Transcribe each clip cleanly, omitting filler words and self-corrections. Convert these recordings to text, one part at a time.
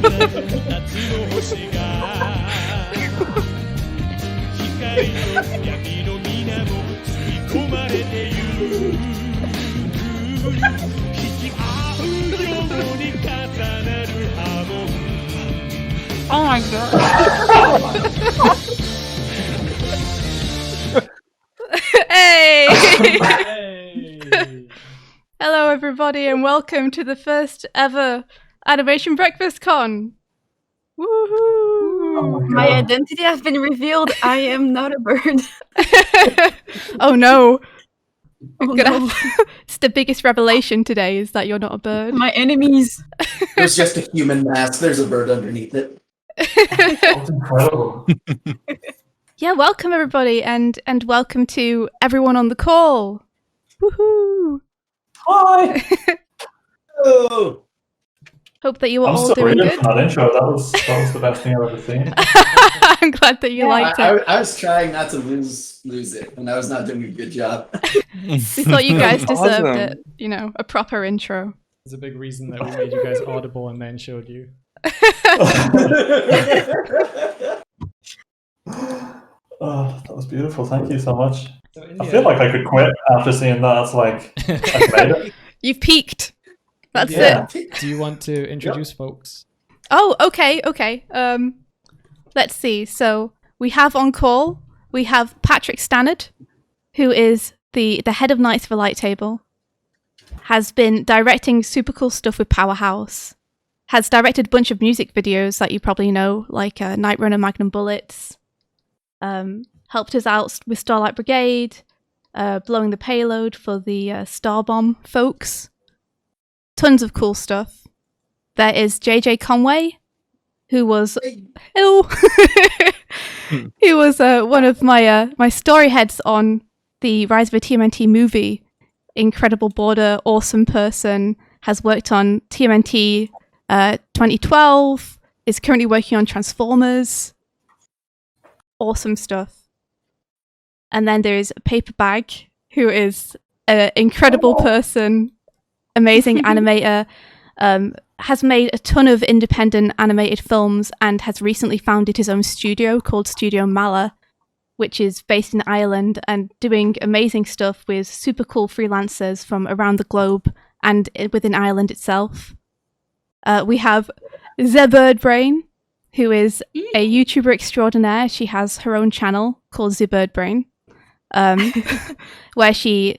Oh my god. Hey! Hey. Hello everybody and welcome to the first ever Animation Breakfast Con! Woohoo! Oh My identity has been revealed. I am not a bird. Oh no! Oh, no. It's the biggest revelation today is that you're not a bird. My enemies. There's just a human mask. There's a bird underneath it. That's incredible. Yeah, welcome everybody and welcome to everyone on the call! Woohoo! Hi. Oh, Hope that you were I'm all still doing reading good. from that intro. That was the best thing I've ever seen. I'm glad that you liked it. I was trying not to lose it, and I was not doing a good job. We thought you guys deserved Awesome. it. You know, a proper intro. There's a big reason that we made you guys audible and then showed you. Oh, that was beautiful. Thank you so much. So I feel like I could quit after seeing that. It's like, I've made it. You've peaked. That's Yeah. it. Do you want to introduce folks? Oh, okay. Let's see. So we have on call, we have Patrick Stannard, who is the head of Knights of the Light Table, has been directing super cool stuff with Powerhouse, has directed a bunch of music videos that you probably know, like Night Runner, Magnum Bullets, helped us out with Starlight Brigade, blowing the payload for the Star Bomb folks. Tons of cool stuff. There is JJ Conway, who was who was one of my story heads on the Rise of a TMNT movie. Incredible border, awesome person, has worked on TMNT 2012, is currently working on Transformers. Awesome stuff. And then there is Paperbag, who is an incredible person, amazing animator, has made a ton of independent animated films and has recently founded his own studio called Studio Mala, which is based in Ireland and doing amazing stuff with super cool freelancers from around the globe and within Ireland itself. We have Zebirdbrain, who is a YouTuber extraordinaire. She has her own channel called Zebirdbrain, where she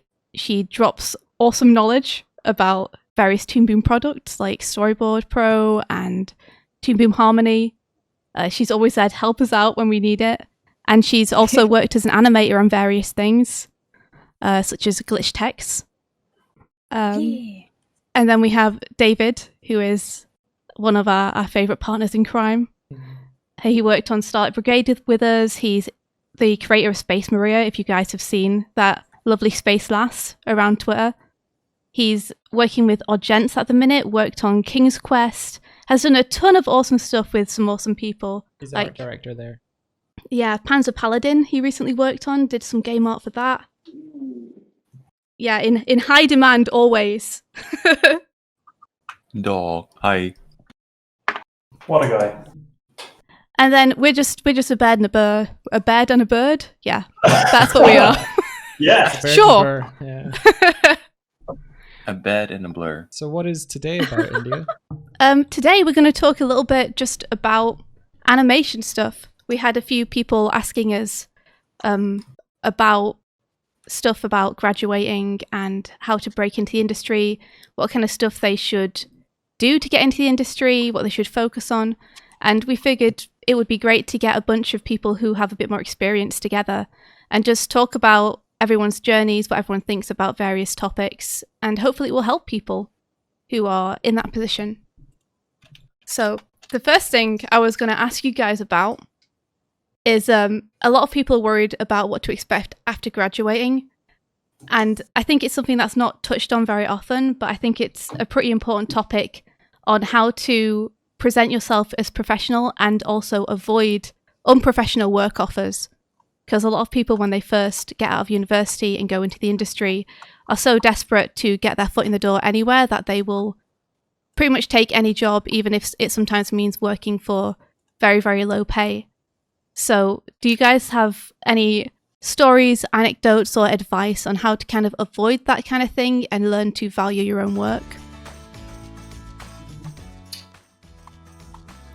drops awesome knowledge about various Toon Boom products like Storyboard Pro and Toon Boom Harmony. She's always there to help us out when we need it. And she's also worked as an animator on various things, such as Glitch Text. And then we have David, who is one of our favourite partners in crime. He worked on Starlight Brigade with us. He's the creator of Space Maria, if you guys have seen that lovely space lass around Twitter. He's working with Odd Gents at the minute, worked on King's Quest, has done a ton of awesome stuff with some awesome people. He's like art director there. Yeah, Panzer Paladin he recently worked on, did some game art for that. Yeah, in high demand always. Dog. Hi. What a guy. And then we're just a bed and a bed and a bird. Yeah, that's what we are. Yeah. Birds Sure. of Burr, yeah. A bed and a blur. So what is today about, India? Today we're going to talk a little bit just about animation stuff. We had a few people asking us about stuff about graduating and how to break into the industry, what kind of stuff they should do to get into the industry, what they should focus on. And we figured it would be great to get a bunch of people who have a bit more experience together and just talk about everyone's journeys, what everyone thinks about various topics, and hopefully it will help people who are in that position. So the first thing I was going to ask you guys about is a lot of people are worried about what to expect after graduating. And I think it's something that's not touched on very often, but I think it's a pretty important topic on how to present yourself as professional and also avoid unprofessional work offers. Because a lot of people, when they first get out of university and go into the industry, are so desperate to get their foot in the door anywhere that they will pretty much take any job, even if it sometimes means working for very, very low pay. So do you guys have any stories, anecdotes, or advice on how to kind of avoid that kind of thing and learn to value your own work?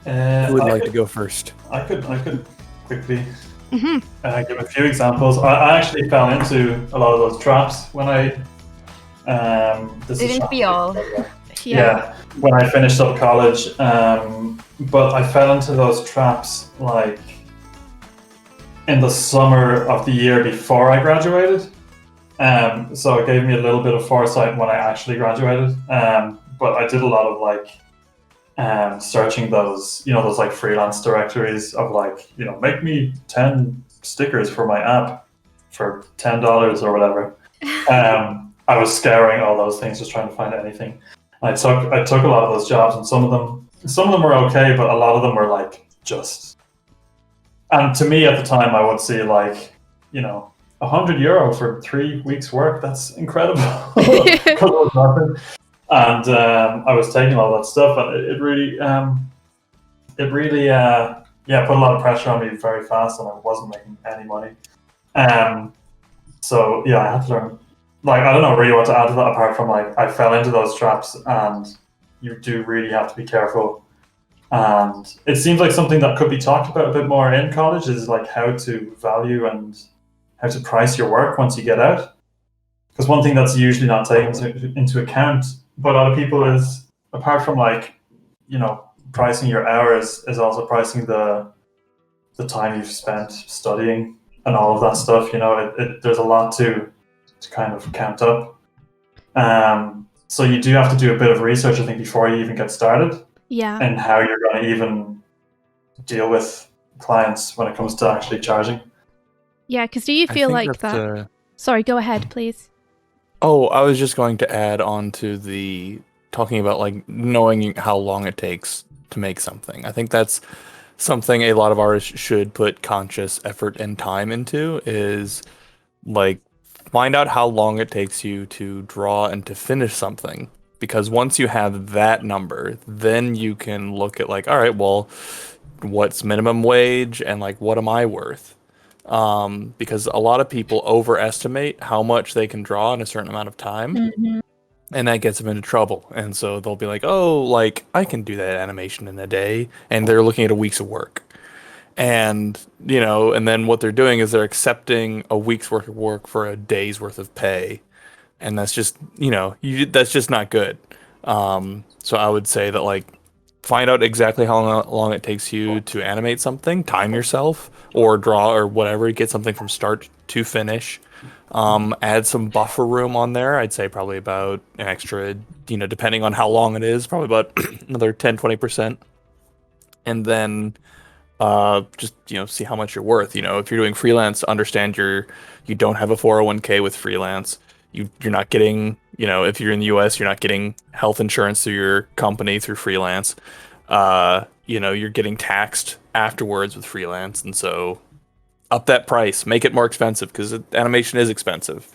Who would like to go first? I could quickly Mm-hmm. give a few examples. I actually fell into a lot of those traps when I Didn't we all? Yeah, when I finished up college, but I fell into those traps like in the summer of the year before I graduated. So it gave me a little bit of foresight when I actually graduated. But I did a lot of like searching those, those like freelance directories of like, make me 10 stickers for my app for $10 or whatever. I was scouring all those things, just trying to find anything. I took a lot of those jobs, and some of them were okay, but a lot of them were like just. And to me at the time, I would see like, €100 for 3 weeks work. That's incredible. And I was taking all that stuff, and it really put a lot of pressure on me very fast, and I wasn't making any money. So yeah, I had to learn. Like, I don't know really what to add to that apart from like I fell into those traps, and you do really have to be careful. And it seems like something that could be talked about a bit more in college is like how to value and how to price your work once you get out. Because one thing that's usually not taken into account by a lot of people is, apart from like, pricing your hours, is also pricing the time you've spent studying and all of that stuff. There's a lot to kind of count up. So you do have to do a bit of research, I think, before you even get started. Yeah. And how you're going to even deal with clients when it comes to actually charging. Yeah, because do you feel like that? Sorry, go ahead, please. Oh, I was just going to add on to the talking about like knowing how long it takes to make something. I think that's something a lot of artists should put conscious effort and time into, is like find out how long it takes you to draw and to finish something. Because once you have that number, then you can look at like, all right, well, what's minimum wage and like, what am I worth? Because a lot of people overestimate how much they can draw in a certain amount of time. Mm-hmm. And that gets them into trouble. And so they'll be like, oh, like I can do that animation in a day. And they're looking at a week's of work. And, and then what they're doing is they're accepting a week's worth of work for a day's worth of pay. And that's just, that's just not good. So I would say that like, find out exactly how long it takes you to animate something, time yourself, or draw or whatever, get something from start to finish. Add some buffer room on there. I'd say probably about an extra, depending on how long it is, probably about another 10-20%. And then just, see how much you're worth. If you're doing freelance, understand you don't have a 401k with freelance. You're not getting, if you're in the US, you're not getting health insurance through your company through freelance. You're getting taxed afterwards with freelance. And so up that price, make it more expensive, because animation is expensive.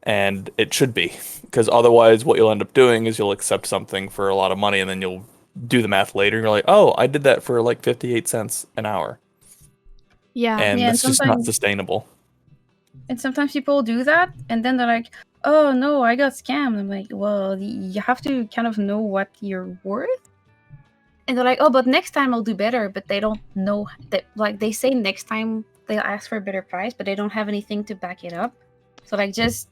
And it should be, because otherwise what you'll end up doing is you'll accept something for a lot of money, and then you'll do the math later. And you're like, oh, I did that for like 58 cents an hour. Yeah. And Yeah, that's just not sustainable. And sometimes people do that, and then they're like, oh no, I got scammed. I'm like, well, you have to kind of know what you're worth. And they're like, oh, but next time I'll do better. But they don't know that, like, they say next time they'll ask for a better price, but they don't have anything to back it up. So like just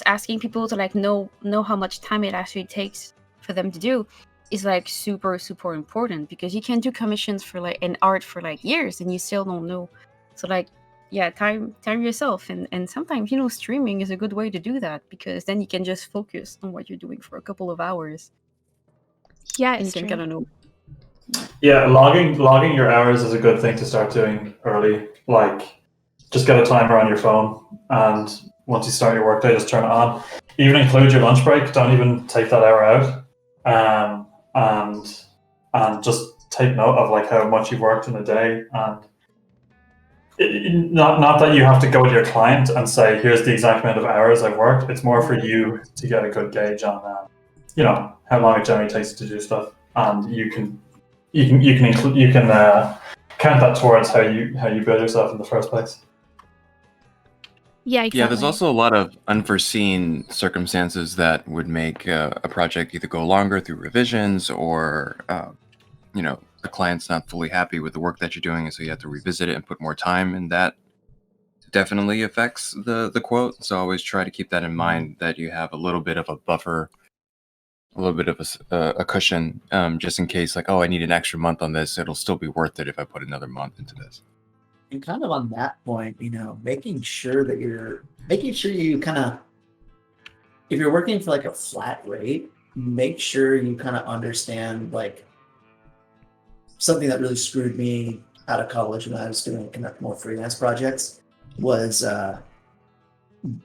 asking people to like know how much time it actually takes for them to do is like super, super important, because you can do commissions for like an art for like years and you still don't know. So like, yeah, time yourself, and sometimes streaming is a good way to do that, because then you can just focus on what you're doing for a couple of hours. Yeah, And you it's can true. kind of know. Yeah, logging your hours is a good thing to start doing early. Like, just get a timer on your phone, and once you start your workday, just turn it on. Even include your lunch break. Don't even take that hour out. And just take note of like how much you've worked in a day, and not that you have to go to your client and say, here's the exact amount of hours I've worked. It's more for you to get a good gauge on how long it generally takes to do stuff. and you can count that towards how you build yourself in the first place. Yeah, exactly. Yeah, there's also a lot of unforeseen circumstances that would make a project either go longer through revisions or, the client's not fully happy with the work that you're doing, and so you have to revisit it and put more time, and that definitely affects the quote. So always try to keep that in mind, that you have a little bit of a buffer, a little bit of a cushion, just in case, like, oh, I need an extra month on this. It'll still be worth it if I put another month into this. And kind of on that point, making sure you kind of, if you're working for like a flat rate, make sure you kind of understand, like, something that really screwed me out of college when I was doing kind of more freelance projects was kind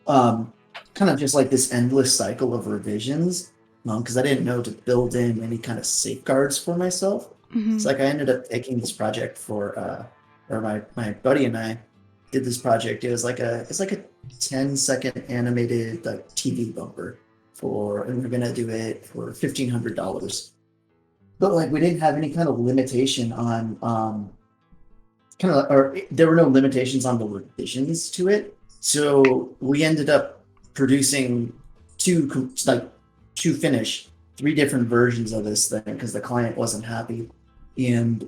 of just like this endless cycle of revisions, because I didn't know to build in any kind of safeguards for myself. Mhm. It's like I ended up taking this project for or my buddy and I did this project. It's like a 10-second animated like TV bumper and we're gonna do it for $1,500. But like we didn't have any kind of limitation on there were no limitations on the revisions to it. So we ended up producing two finished 3 different versions of this thing because the client wasn't happy, and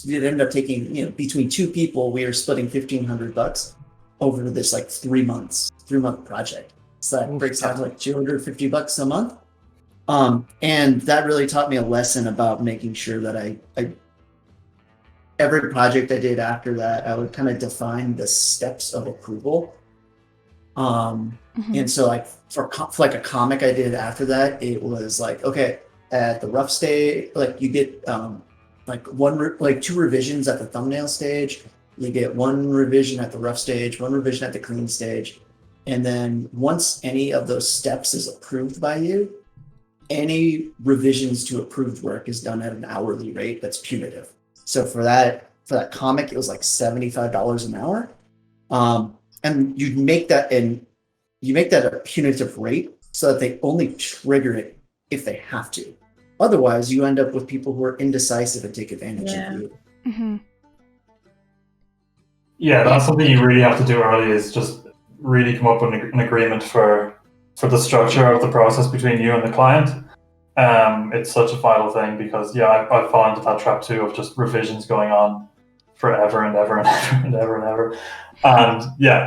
it ended up taking, between 2 people, we were splitting $1,500 over this like 3-month project. So that breaks out to like $250 a month. And that really taught me a lesson about making sure that I every project I did after that, I would kind of define the steps of approval. And so like for like a comic I did after that, it was like, okay, at the rough stage, like you get like 2 revisions at the thumbnail stage, you get 1 revision at the rough stage, 1 revision at the clean stage, and then once any of those steps is approved by you, any revisions to approved work is done at an hourly rate that's punitive. So for that comic, it was like $75 an hour, and you make that a punitive rate so that they only trigger it if they have to. Otherwise, you end up with people who are indecisive and take advantage of you. Mm-hmm. Yeah, that's something you really have to do early, is just really come up with an agreement for the structure of the process between you and the client. It's such a vital thing because, I fall into that trap too of just revisions going on forever and ever and ever and ever and ever. And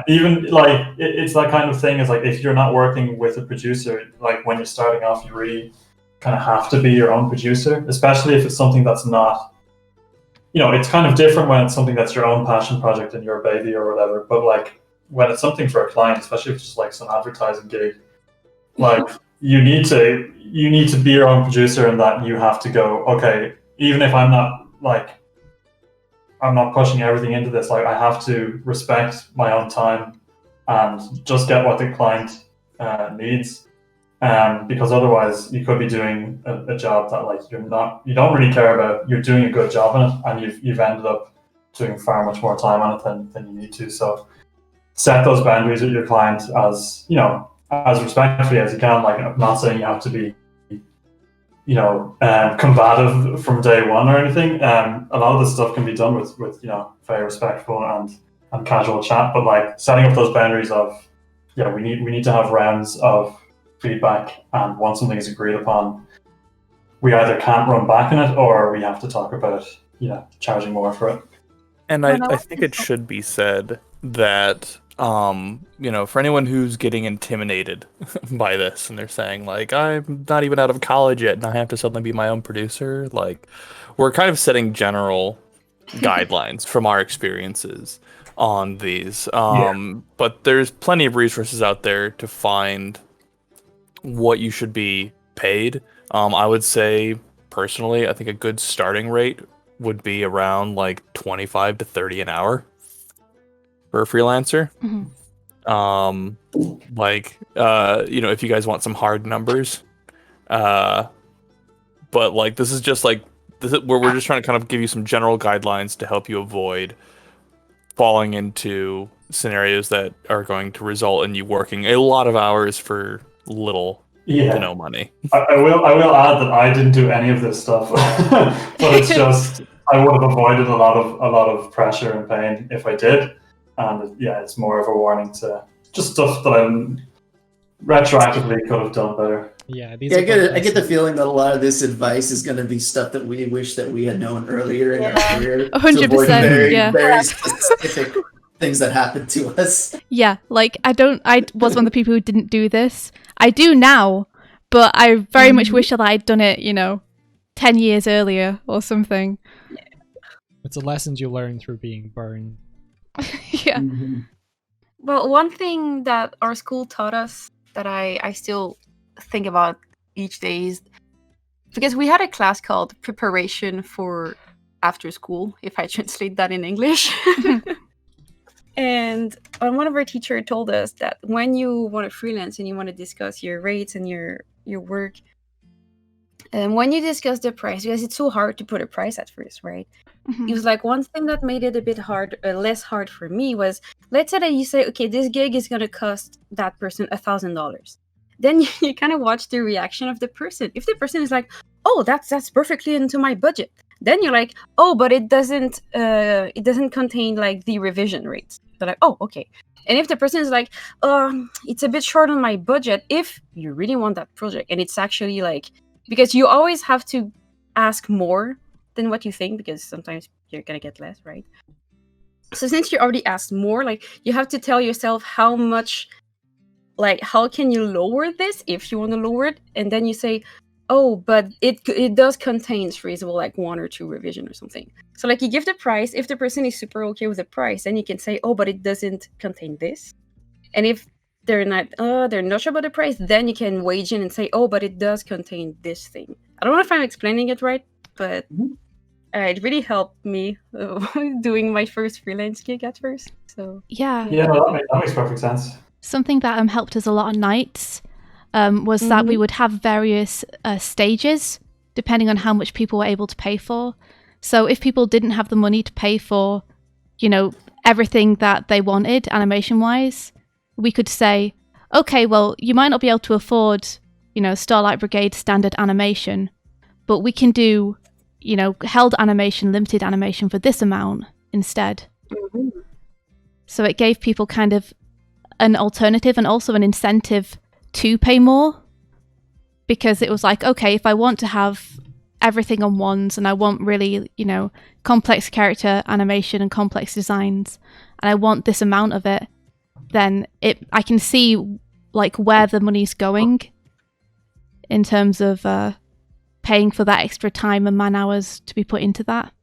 even like it's that kind of thing is like if you're not working with a producer, like when you're starting off, you really kind of have to be your own producer, especially if it's something that's not, it's kind of different when it's something that's your own passion project and your baby or whatever. But like when it's something for a client, especially if it's just like some advertising gig, like you need to be your own producer, and that you have to go, okay, even if I'm not pushing everything into this, like I have to respect my own time and just get what the client needs. Because otherwise you could be doing a job that like you don't really care about. You're doing a good job in it, and you've ended up doing far much more time on it than you need to. So set those boundaries with your client as as respectfully as you can. Like, I'm not saying you have to be combative from day one or anything. A lot of this stuff can be done with very respectful and casual chat, but like setting up those boundaries of we need to have rounds of feedback, and once something is agreed upon, we either can't run back in it or we have to talk about charging more for it. And I think it should be said that for anyone who's getting intimidated by this and they're saying like, I'm not even out of college yet and I have to suddenly be my own producer, like we're kind of setting general guidelines from our experiences on these. But there's plenty of resources out there to find what you should be paid. I would say personally, I think a good starting rate would be around like 25 to 30 an hour for a freelancer. Mm-hmm. If you guys want some hard numbers, but like this is just like where we're just trying to kind of give you some general guidelines to help you avoid falling into scenarios that are going to result in you working a lot of hours for little Yeah. to no money. I will add that I didn't do any of this stuff, but it's just I would have avoided a lot of pressure and pain if I did, and yeah, it's more of a warning to just stuff that I retroactively could have done better. Yeah, Yeah, I get the feeling that a lot of this advice is going to be stuff that we wish that we had known earlier in our career. 100%, yeah. Very specific things that happened to us. Yeah, like I was one of the people who didn't do this. I do now, but I very much wish that I'd done it, 10 years earlier or something. It's a lesson you learn through being burned. Yeah. Well, one thing that our school taught us that I still think about each day is because we had a class called Preparation for After School, if I translate that in English. And one of our teachers told us that when you want to freelance and you want to discuss your rates and your work, and when you discuss the price, because it's so hard to put a price at first, right? It was like one thing that made it a bit less hard for me was, let's say that you say, okay, this gig is going to cost that person $1,000. Then you kind of watch the reaction of the person. If the person is like, oh, that's perfectly into my budget, then you're like, oh, but it doesn't contain like the revision rates. They're like, oh, okay. And if the person is like, it's a bit short on my budget, if you really want that project, and it's actually like, because you always have to ask more than what you think, because sometimes you're gonna get less, right? So since you already asked more, like you have to tell yourself how much, like how can you lower this if you want to lower it, and then you say, oh, but it does contain, for example, like 1 or 2 revision or something. So like you give the price. If the person is super okay with the price, then you can say, oh, but it doesn't contain this. And if they're not sure about the price, then you can wage in and say, oh, but it does contain this thing. I don't know if I'm explaining it right, but it really helped me doing my first freelance gig at first. So Yeah. Yeah, no, that makes perfect sense. Something that helped us a lot on nights was that we would have various stages depending on how much people were able to pay for. So if people didn't have the money to pay for, everything that they wanted animation-wise, we could say, okay, well, you might not be able to afford, Starlight Brigade standard animation, but we can do, held animation, limited animation for this amount instead. So it gave people kind of an alternative and also an incentive to pay more, because it was like, okay, if I want to have everything on ones and I want really, complex character animation and complex designs, and I want this amount of it, then I can see like where the money's going in terms of paying for that extra time and man hours to be put into that.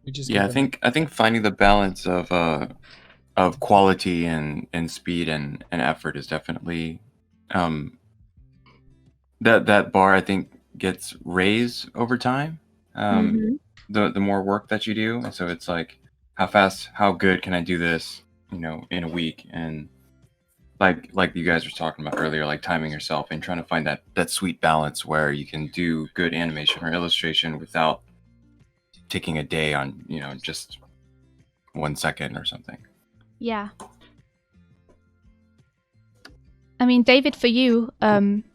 Yeah, I think finding the balance of quality and speed and effort is definitely that bar I think gets raised over time. The more work that you do, and so it's like how good can I do this, in a week, and like you guys were talking about earlier, like timing yourself and trying to find that sweet balance where you can do good animation or illustration without taking a day on just 1 second or something. Yeah. I mean, David, for you,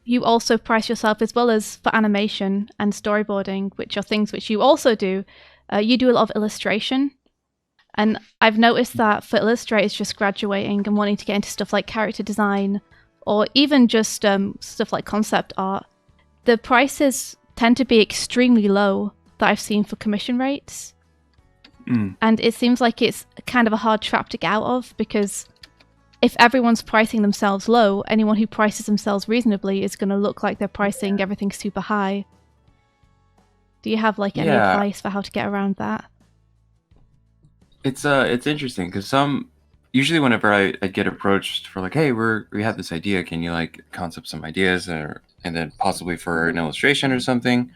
you also price yourself as well as for animation and storyboarding, which are things which you also do. You do a lot of illustration. And I've noticed that for illustrators just graduating and wanting to get into stuff like character design or even just stuff like concept art, the prices tend to be extremely low that I've seen for commission rates. And it seems like it's kind of a hard trap to get out of, because if everyone's pricing themselves low, anyone who prices themselves reasonably is going to look like they're pricing everything super high. Do you have like any advice for how to get around that? It's interesting because usually whenever I get approached for like, hey, we have this idea, can you like concept some ideas, and then possibly for an illustration or something,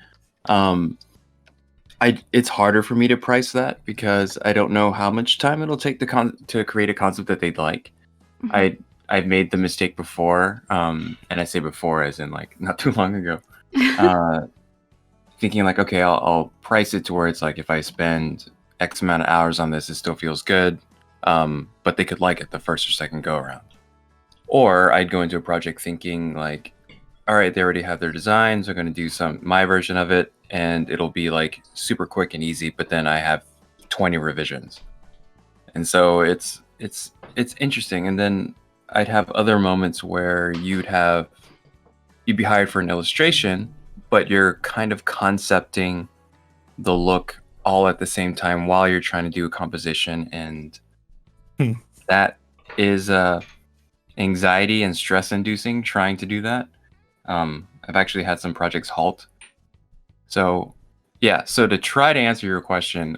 it's harder for me to price that because I don't know how much time it'll take to create a concept that they'd like. I've made the mistake before, and I say before as in like not too long ago, thinking like, okay, I'll price it to where it's like if I spend X amount of hours on this, it still feels good, but they could like it the first or second go around. Or I'd go into a project thinking like, all right, they already have their designs. They're going to do my version of it, and it'll be like super quick and easy. But then I have 20 revisions, and so it's interesting. And then I'd have other moments where you'd be hired for an illustration, but you're kind of concepting the look all at the same time while you're trying to do a composition, and that is anxiety and stress inducing trying to do that. I've actually had some projects halt. So yeah, so to try to answer your question,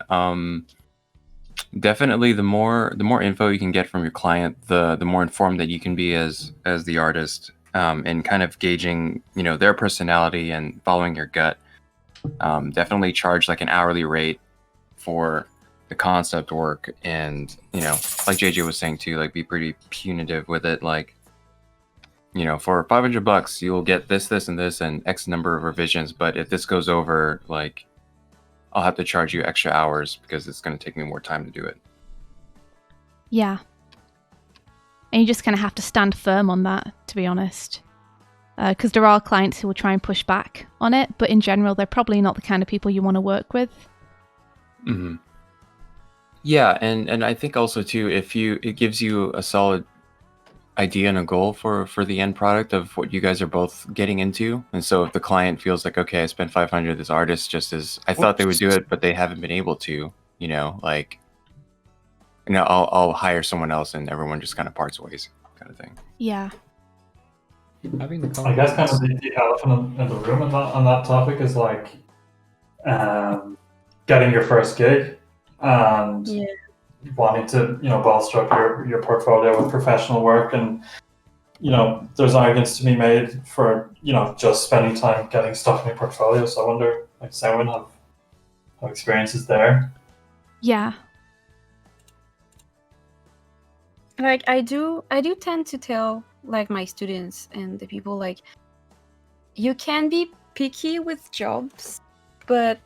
definitely the more info you can get from your client, the more informed that you can be as the artist, and kind of gauging, their personality and following your gut. Definitely charge like an hourly rate for the concept work, and like JJ was saying too, like be pretty punitive with it. Like, for $500 you'll get this and this and X number of revisions, but if this goes over, like, I'll have to charge you extra hours because it's going to take me more time to do it. Yeah. And you just kind of have to stand firm on that, to be honest. Because there are clients who will try and push back on it, but in general, they're probably not the kind of people you want to work with. Mm-hmm. Yeah, and I think also too, it gives you a solid idea and a goal for the end product of what you guys are both getting into. And so if the client feels like, okay, I spent 500, this artist just as I thought they would do it, but they haven't been able to, I'll hire someone else, and everyone just kind of parts ways, kind of thing. Yeah. Having the I guess kind of the elephant in the room on that topic is like getting your first gig and wanting to bolster up your portfolio with professional work, and there's arguments to be made for just spending time getting stuff in your portfolio. So I wonder, like, does anyone have experiences there? Yeah. Like I do tend to tell like my students and the people, like, you can be picky with jobs, but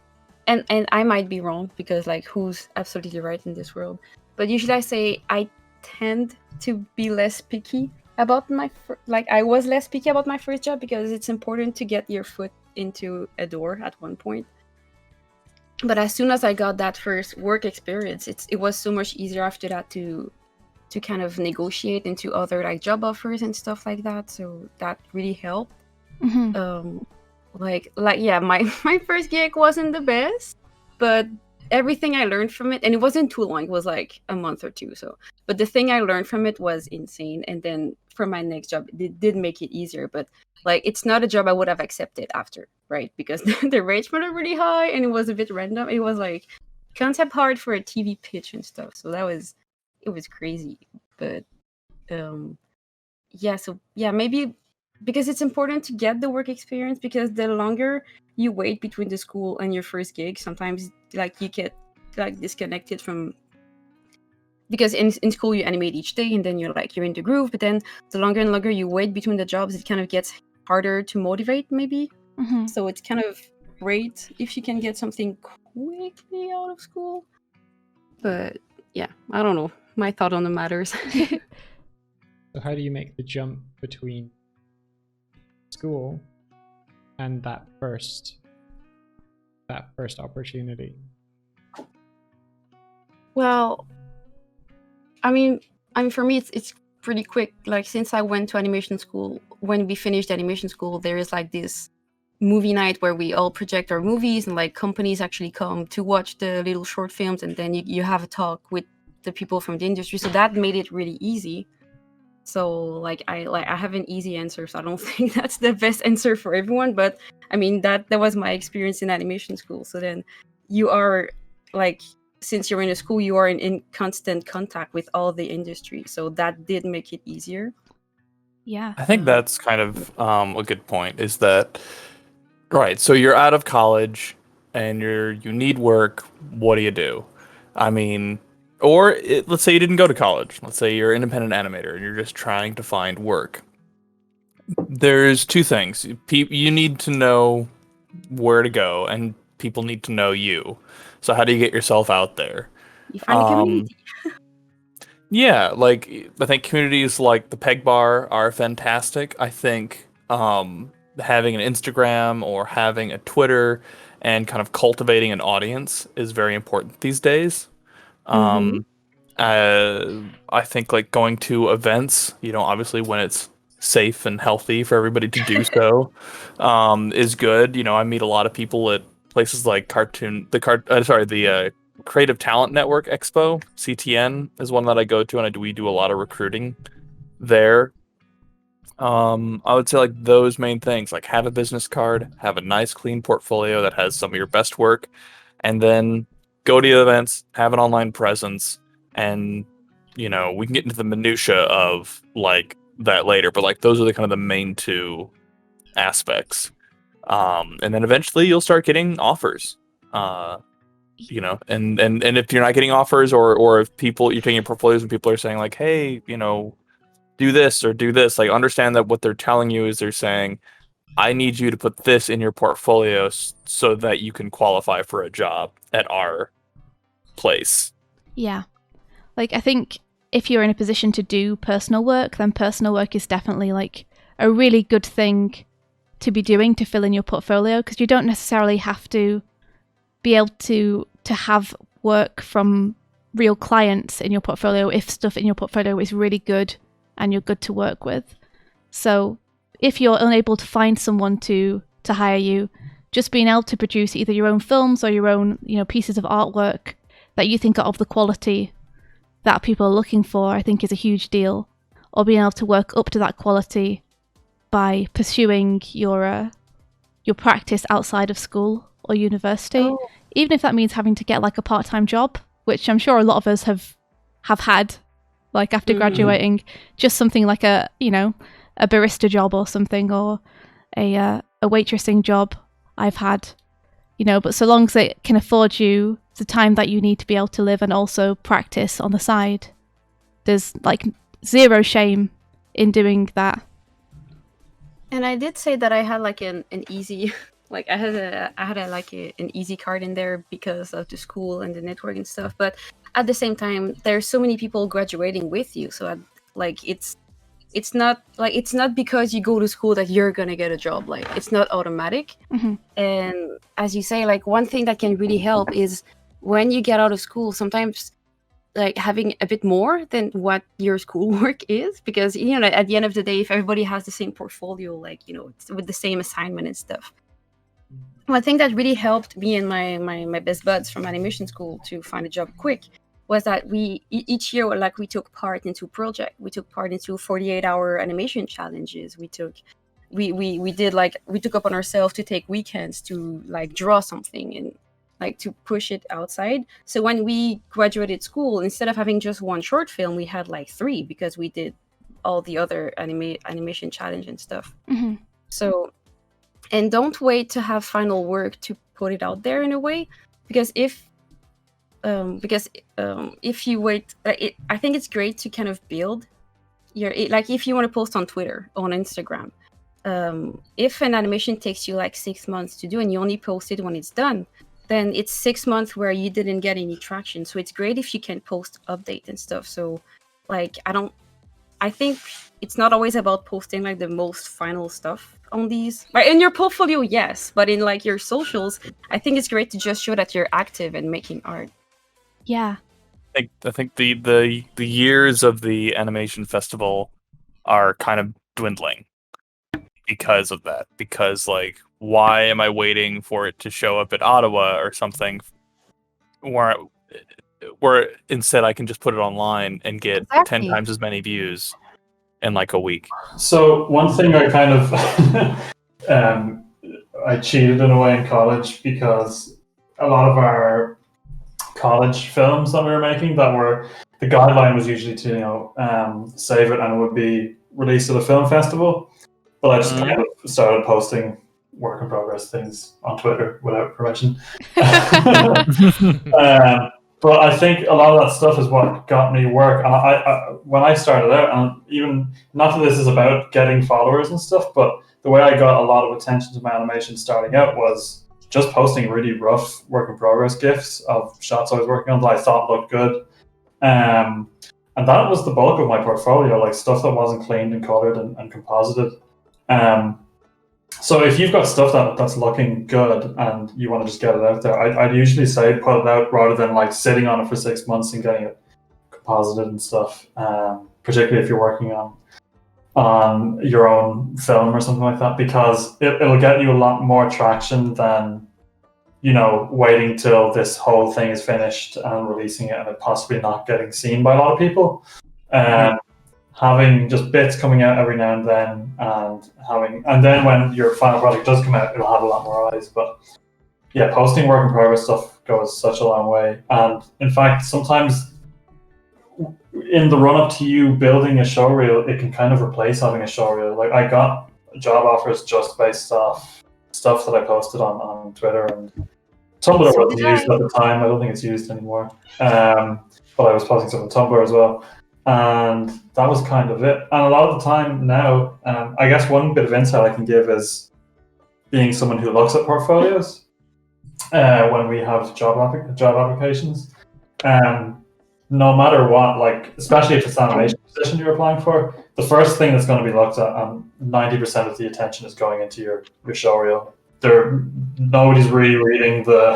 and I might be wrong, because like who's absolutely right in this world, but usually I say I tend to be less picky about I was less picky about my first job, because it's important to get your foot into a door at one point. But as soon as I got that first work experience, it was so much easier after that to kind of negotiate into other like job offers and stuff like that. So that really helped. Mm-hmm. My first gig wasn't the best, but everything I learned from it, and it wasn't too long, it was like a month or two. So, but the thing I learned from it was insane. And then for my next job, it did make it easier. But like, it's not a job I would have accepted after, right? Because the rates were really high and it was a bit random. It was like concept hard for a TV pitch and stuff. So it was crazy. But maybe because it's important to get the work experience, because the longer you wait between the school and your first gig, sometimes like you get like disconnected from, because in school you animate each day and then you're in the groove, but then the longer and longer you wait between the jobs, it kind of gets harder to motivate maybe. Mm-hmm. So it's kind of great if you can get something quickly out of school. But yeah, I don't know, my thought on the matters. So how do you make the jump between school and that first opportunity? Well, I mean, for me, it's pretty quick. Like, since I went to animation school, when we finished animation school, there is like this movie night where we all project our movies, and like companies actually come to watch the little short films, and then you have a talk with the people from the industry. So that made it really easy. So I have an easy answer, so I don't think that's the best answer for everyone. But I mean, that was my experience in animation school. So then you are like, since you're in a school, you are in constant contact with all the industry. So that did make it easier. Yeah. I think that's kind of a good point, is that, right, so you're out of college and you need work. What do? I mean, let's say you didn't go to college. Let's say you're an independent animator and you're just trying to find work. There's two things. You need to know where to go, and people need to know you. So how do you get yourself out there? You find a community. Yeah, like I think communities like the Peg Bar are fantastic. I think having an Instagram or having a Twitter and kind of cultivating an audience is very important these days. Mhm. I think like going to events, obviously when it's safe and healthy for everybody to do so, is good. I meet a lot of people at places like the Creative Talent Network Expo, CTN is one that I go to, and we do a lot of recruiting there. I would say like those main things, like have a business card, have a nice clean portfolio that has some of your best work, and then go to the events, have an online presence, and we can get into the minutia of like that later, but like those are the kind of the main two aspects. And then eventually you'll start getting offers. And if you're not getting offers, or if you're taking your portfolios and people are saying like, hey, do this or do this, like understand that what they're telling you is they're saying, I need you to put this in your portfolio so that you can qualify for a job at our place. Yeah. Like, I think if you're in a position to do personal work, then personal work is definitely like a really good thing to be doing to fill in your portfolio, because you don't necessarily have to be able to have work from real clients in your portfolio if stuff in your portfolio is really good and you're good to work with. So if you're unable to find someone to hire you, just being able to produce either your own films or your own pieces of artwork that you think are of the quality that people are looking for, I think is a huge deal. Or being able to work up to that quality by pursuing your practice outside of school or university, even if that means having to get like a part-time job, which I'm sure a lot of us have had, like after graduating, just something like a barista job or something, or a waitressing job I've had, but so long as it can afford you the time that you need to be able to live and also practice on the side, there's like zero shame in doing that. And I did say that I had like an easy, like I had an easy card in there because of the school and the network and stuff. But at the same time, there's so many people graduating with you, so it's not because you go to school that you're gonna get a job. Like it's not automatic. Mm-hmm. And as you say, like one thing that can really help is when you get out of school, sometimes like having a bit more than what your schoolwork is, because at the end of the day, if everybody has the same portfolio, like it's with the same assignment and stuff. One thing that really helped me and my best buds from animation school to find a job quick was that each year, like we took part into project. We took part into 48-hour animation challenges. We took up on ourselves to take weekends to like draw something and like to push it outside. So when we graduated school, instead of having just one short film, we had like 3 because we did all the other animation challenge and stuff. Mm-hmm. So, and don't wait to have final work to put it out there in a way, because if you wait, I think it's great to kind of build like if you want to post on Twitter, on Instagram, if an animation takes you like 6 months to do and you only post it when it's done, then it's 6 months where you didn't get any traction. So it's great if you can post update and stuff. So like I think it's not always about posting like the most final stuff on these. Like in your portfolio, yes, but in like your socials, I think it's great to just show that you're active and making art. Yeah. I think the years of the animation festival are kind of dwindling because of that. Because like, why am I waiting for it to show up at Ottawa or something, where instead I can just put it online and get Exactly. 10 times as many views in like a week? So one thing I kind of I cheated in a way in college, because a lot of our college films that we were making, the guideline was usually to save it and it would be released at a film festival. But I just kind of started posting work in progress things on Twitter without permission. But I think a lot of that stuff is what got me work. And I when I started out, and even not that this is about getting followers and stuff, but the way I got a lot of attention to my animation starting out was just posting really rough work in progress GIFs of shots I was working on that I thought looked good. And that was the bulk of my portfolio, like stuff that wasn't cleaned and colored and composited. So if you've got stuff that's looking good and you want to just get it out there, I'd usually say put it out rather than like sitting on it for 6 months and getting it composited and stuff. Particularly if you're working on your own film or something like that, because it'll get you a lot more traction than, you know, waiting till this whole thing is finished and releasing it and it possibly not getting seen by a lot of people. Having just bits coming out every now and then, and then when your final product does come out, it'll have a lot more eyes. But yeah, posting work in progress stuff goes such a long way. And in fact, sometimes in the run up to you building a showreel, it can kind of replace having a showreel. Like I got job offers just based off stuff that I posted on Twitter, and Tumblr wasn't used at the time. I don't think it's used anymore. But I was posting stuff on Tumblr as well. And that was kind of it. And a lot of the time now, I guess one bit of insight I can give is being someone who looks at portfolios when we have job applications. No matter what, like especially if it's an animation position you're applying for, the first thing that's going to be looked at, 90% of the attention is going into your showreel. Nobody's really reading the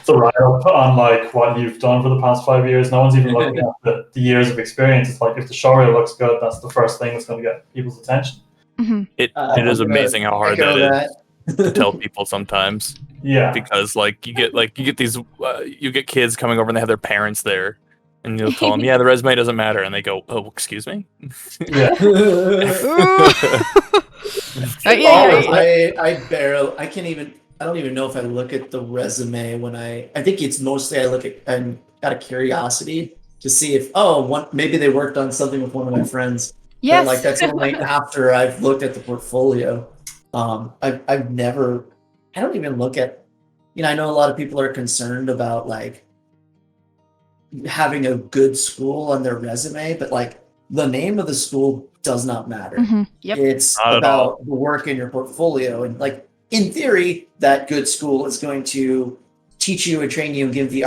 the write-up on like what you've done for the past 5 years. No one's even looking at the years of experience. It's like if the showreel looks good, that's the first thing that's going to get people's attention. It is amazing how hard that is to tell people sometimes. Yeah, because like you get these you get kids coming over and they have their parents there, and you'll tell them, yeah, the resume doesn't matter, and they go, oh, excuse me. Yeah. I don't even know if I look at the resume when I think it's mostly I look at and out of curiosity to see if maybe they worked on something with one of my friends. Yes. But like that's only after I've looked at the portfolio. I don't even look at, I know a lot of people are concerned about like having a good school on their resume, but like the name of the school does not matter. Yep. It's Not about the work in your portfolio. And like, in theory, that good school is going to teach you and train you and give you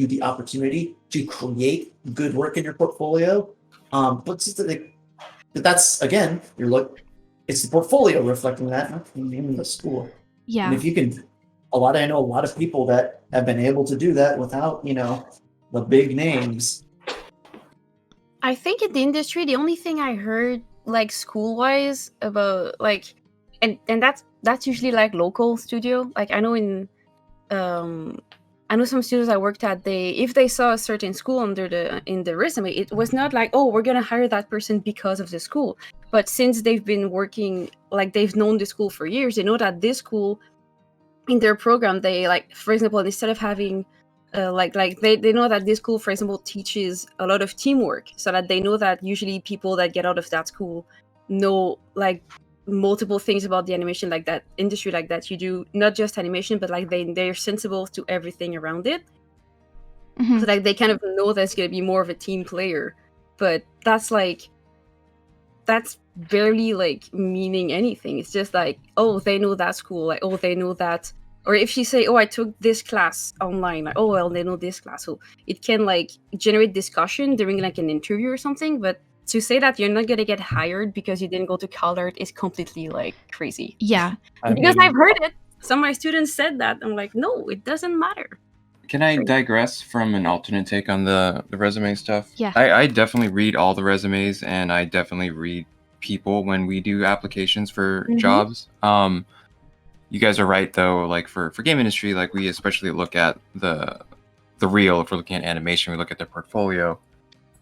the opportunity to create good work in your portfolio. But that's, again, it's the portfolio reflecting that, not the name of the school. Yeah. And if you can, I know a lot of people that have been able to do that without, the big names. I think in the industry, the only thing I heard like school-wise about like, and that's usually like local studio. Like I know I know some studios I worked at, if they saw a certain school in the resume, it was not like, oh, we're gonna hire that person because of the school. But since they've been working, like they've known the school for years, they know that this school in their program, they like, for example, instead of having they know that this school, for example, teaches a lot of teamwork, so that they know that usually people that get out of that school know like multiple things about the animation, like that industry, like that you do not just animation, but like they're sensible to everything around it. So like they kind of know that's going to be more of a team player, but that's barely like meaning anything. It's just like, oh, they know that school, like, oh, they know that. Or if you say, oh, I took this class online, like, oh, well, they know this class. So it can like generate discussion during like an interview or something. But to say that you're not going to get hired because you didn't go to colored is completely like crazy. Yeah. Because I've heard it. Some of my students said that. I'm like, no, it doesn't matter. Can I digress from an alternate take on the resume stuff? Yeah. I definitely read all the resumes, and I definitely read people when we do applications for jobs. You guys are right though, like for game industry, like we especially look at the reel. If we're looking at animation, we look at their portfolio.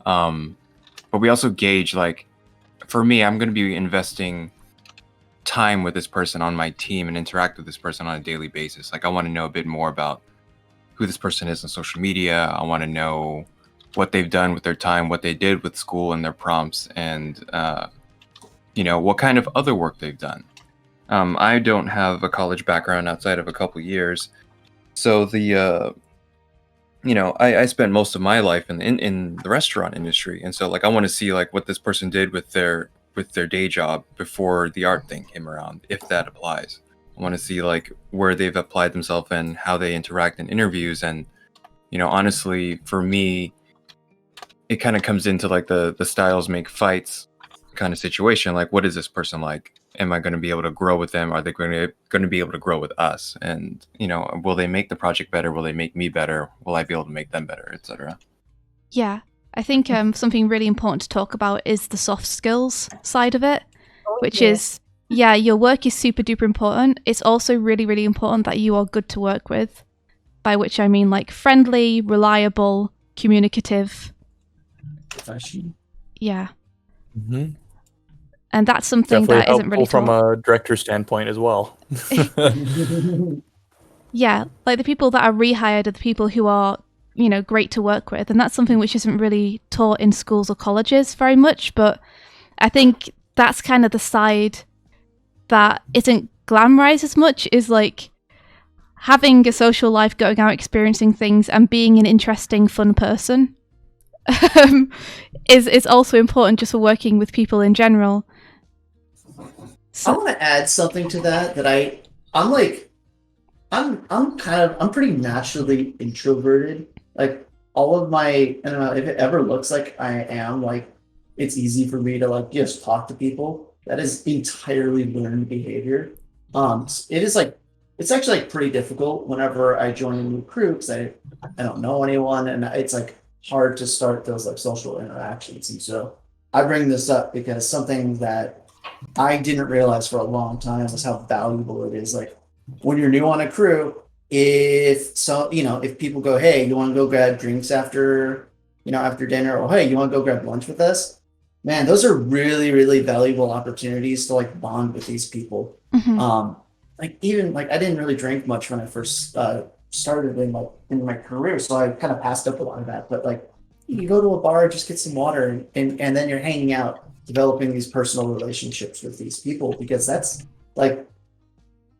But we also gauge, like, for me, I'm going to be investing time with this person on my team and interact with this person on a daily basis. Like I want to know a bit more about who this person is on social media. I want to know what they've done with their time, what they did with school and their prompts, and what kind of other work they've done. I don't have a college background outside of a couple years, so I spent most of my life in the restaurant industry, and so like I want to see like what this person did with their day job before the art thing came around, if that applies. I want to see like where they've applied themselves and how they interact in interviews. And honestly, for me, it kind of comes into like the styles make fights kind of situation. Like, what is this person like? Am I going to be able to grow with them? Are they going to be able to grow with us? And will they make the project better? Will they make me better? Will I be able to make them better, etc.? Yeah, I think something really important to talk about is the soft skills side of it, which is, your work is super duper important. It's also really, really important that you are good to work with, by which I mean like friendly, reliable, communicative. Yeah. Mm-hmm. And that's something Definitely that isn't really from taught. a director standpoint as well. Yeah, like the people that are rehired are the people who are, great to work with. And that's something which isn't really taught in schools or colleges very much. But I think that's kind of the side that isn't glamorized as much, is like having a social life, going out, experiencing things, and being an interesting, fun person is also important just for working with people in general. I want to add something to that. I'm pretty naturally introverted. Like all of my, I don't know if it ever looks like I am, like it's easy for me to like just talk to people. That is entirely learned behavior. It is like, it's actually like pretty difficult whenever I join a new crew because I don't know anyone, and it's like hard to start those like social interactions. And so I bring this up because something that I didn't realize for a long time was how valuable it is. Like when you're new on a crew, if people go, hey, you want to go grab drinks after dinner, or hey, you want to go grab lunch with us? Man, those are really, really valuable opportunities to like bond with these people. Mm-hmm. Like even like I didn't really drink much when I first started in my career, so I kind of passed up a lot of that. But like you go to a bar, just get some water, and then you're hanging out, developing these personal relationships with these people, because that's like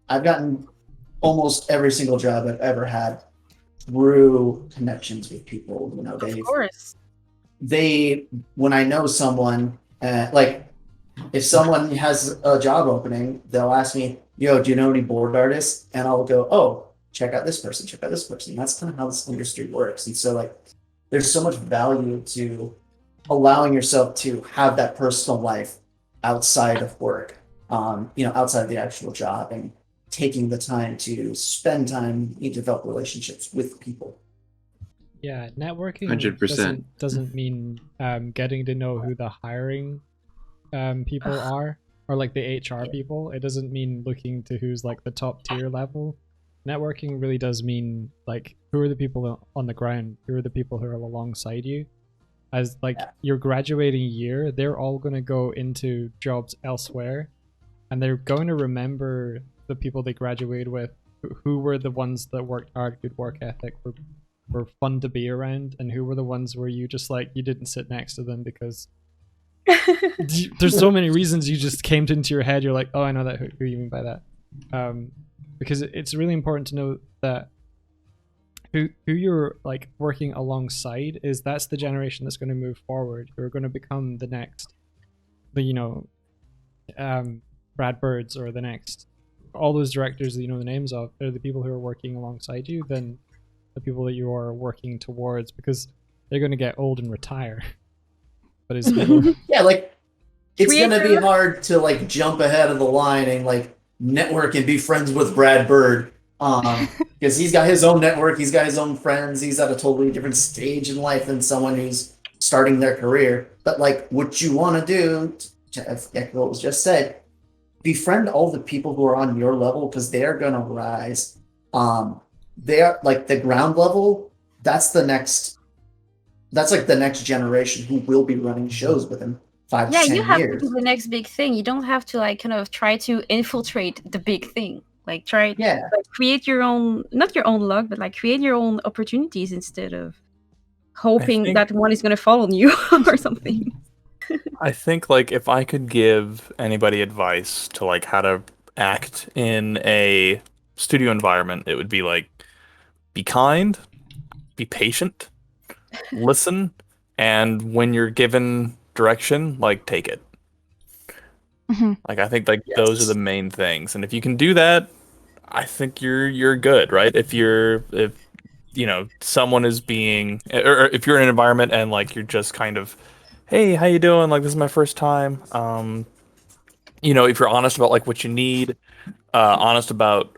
I've gotten almost every single job I've ever had through connections with people. Of course. When I know someone, like if someone has a job opening, they'll ask me, yo, do you know any board artists? And I'll go, oh, check out this person, check out this person. That's kind of how this industry works. And so like there's so much value to allowing yourself to have that personal life outside of work, outside of the actual job, and taking the time to spend time and develop relationships with people. Yeah, networking 100%. doesn't mean getting to know who the hiring people are, or like the HR people. It doesn't mean looking to who's like the top tier level. Networking really does mean like who are the people on the ground, who are the people who are alongside you. As like your graduating year, they're all going to go into jobs elsewhere, and they're going to remember the people they graduated with, who were the ones that worked hard, good work ethic, were fun to be around, and who were the ones where you just like you didn't sit next to them because there's so many reasons you just came into your head. You're like, oh, I know that. Who you mean by that? Because it's really important to know that who you're like working alongside that's the generation that's going to move forward. Who are going to become the next, Brad Birds, or the next, all those directors that you know the names of. They're the people who are working alongside you than the people that you are working towards, because they're going to get old and retire. But it's yeah, like it's gonna be hard to like jump ahead of the line and like network and be friends with Brad Bird, because he's got his own network, he's got his own friends, he's at a totally different stage in life than someone who's starting their career. But like what you want to do, to echo what was just said, befriend all the people who are on your level, because they are gonna rise. They are like the ground level. That's like the next generation who will be running shows within 5 to 10 years. Yeah, you have to do the next big thing. You don't have to like kind of try to infiltrate the big thing. Like like, create your own, not your own luck, but like create your own opportunities instead of hoping that one is going to fall on you or something. I think like if I could give anybody advice to like how to act in a studio environment, it would be like, be kind, be patient, listen, and when you're given direction, like take it. Mm-hmm. Like I think like those are the main things, and if you can do that, I think you're good, right? If someone is being, or if you're in an environment and like you're just kind of, hey, how you doing? Like, this is my first time. If you're honest about like what you need, honest about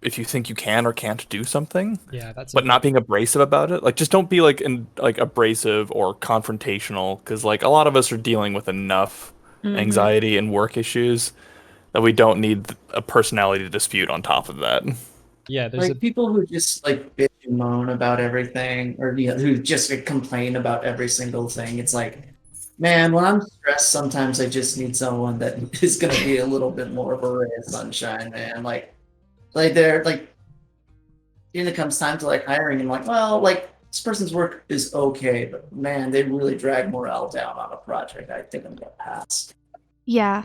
if you think you can or can't do something, Yeah, that's. but not being abrasive about it. Like, just don't be like abrasive or confrontational, because like a lot of us are dealing with enough anxiety and work issues that we don't need a personality dispute on top of that. Yeah, there's like people who just like bitch and moan about everything, or who just like, complain about every single thing. It's like, man, when I'm stressed, sometimes I just need someone that is going to be a little bit more of a ray of sunshine, man. Like they're like, when it comes time to like hiring, I'm like, well, like this person's work is okay, but man, they really drag morale down on a project. I think I'm gonna pass. Yeah.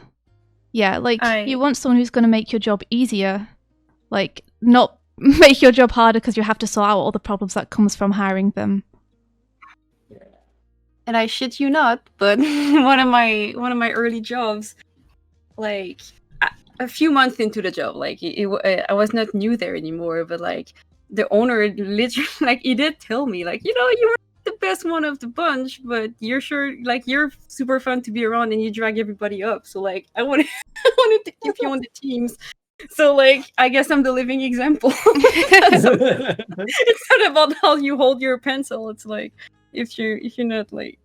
Yeah, like you want someone who's going to make your job easier, like not make your job harder because you have to sort out all the problems that comes from hiring them. And I shit you not, but one of my early jobs, like a few months into the job, like I was not new there anymore, but like the owner literally, like he did tell me, like, you were the best one of the bunch, but you're super fun to be around and you drag everybody up. So like I wanted to keep you on the teams. So like I guess I'm the living example. It's not about how you hold your pencil. It's like if you're not like,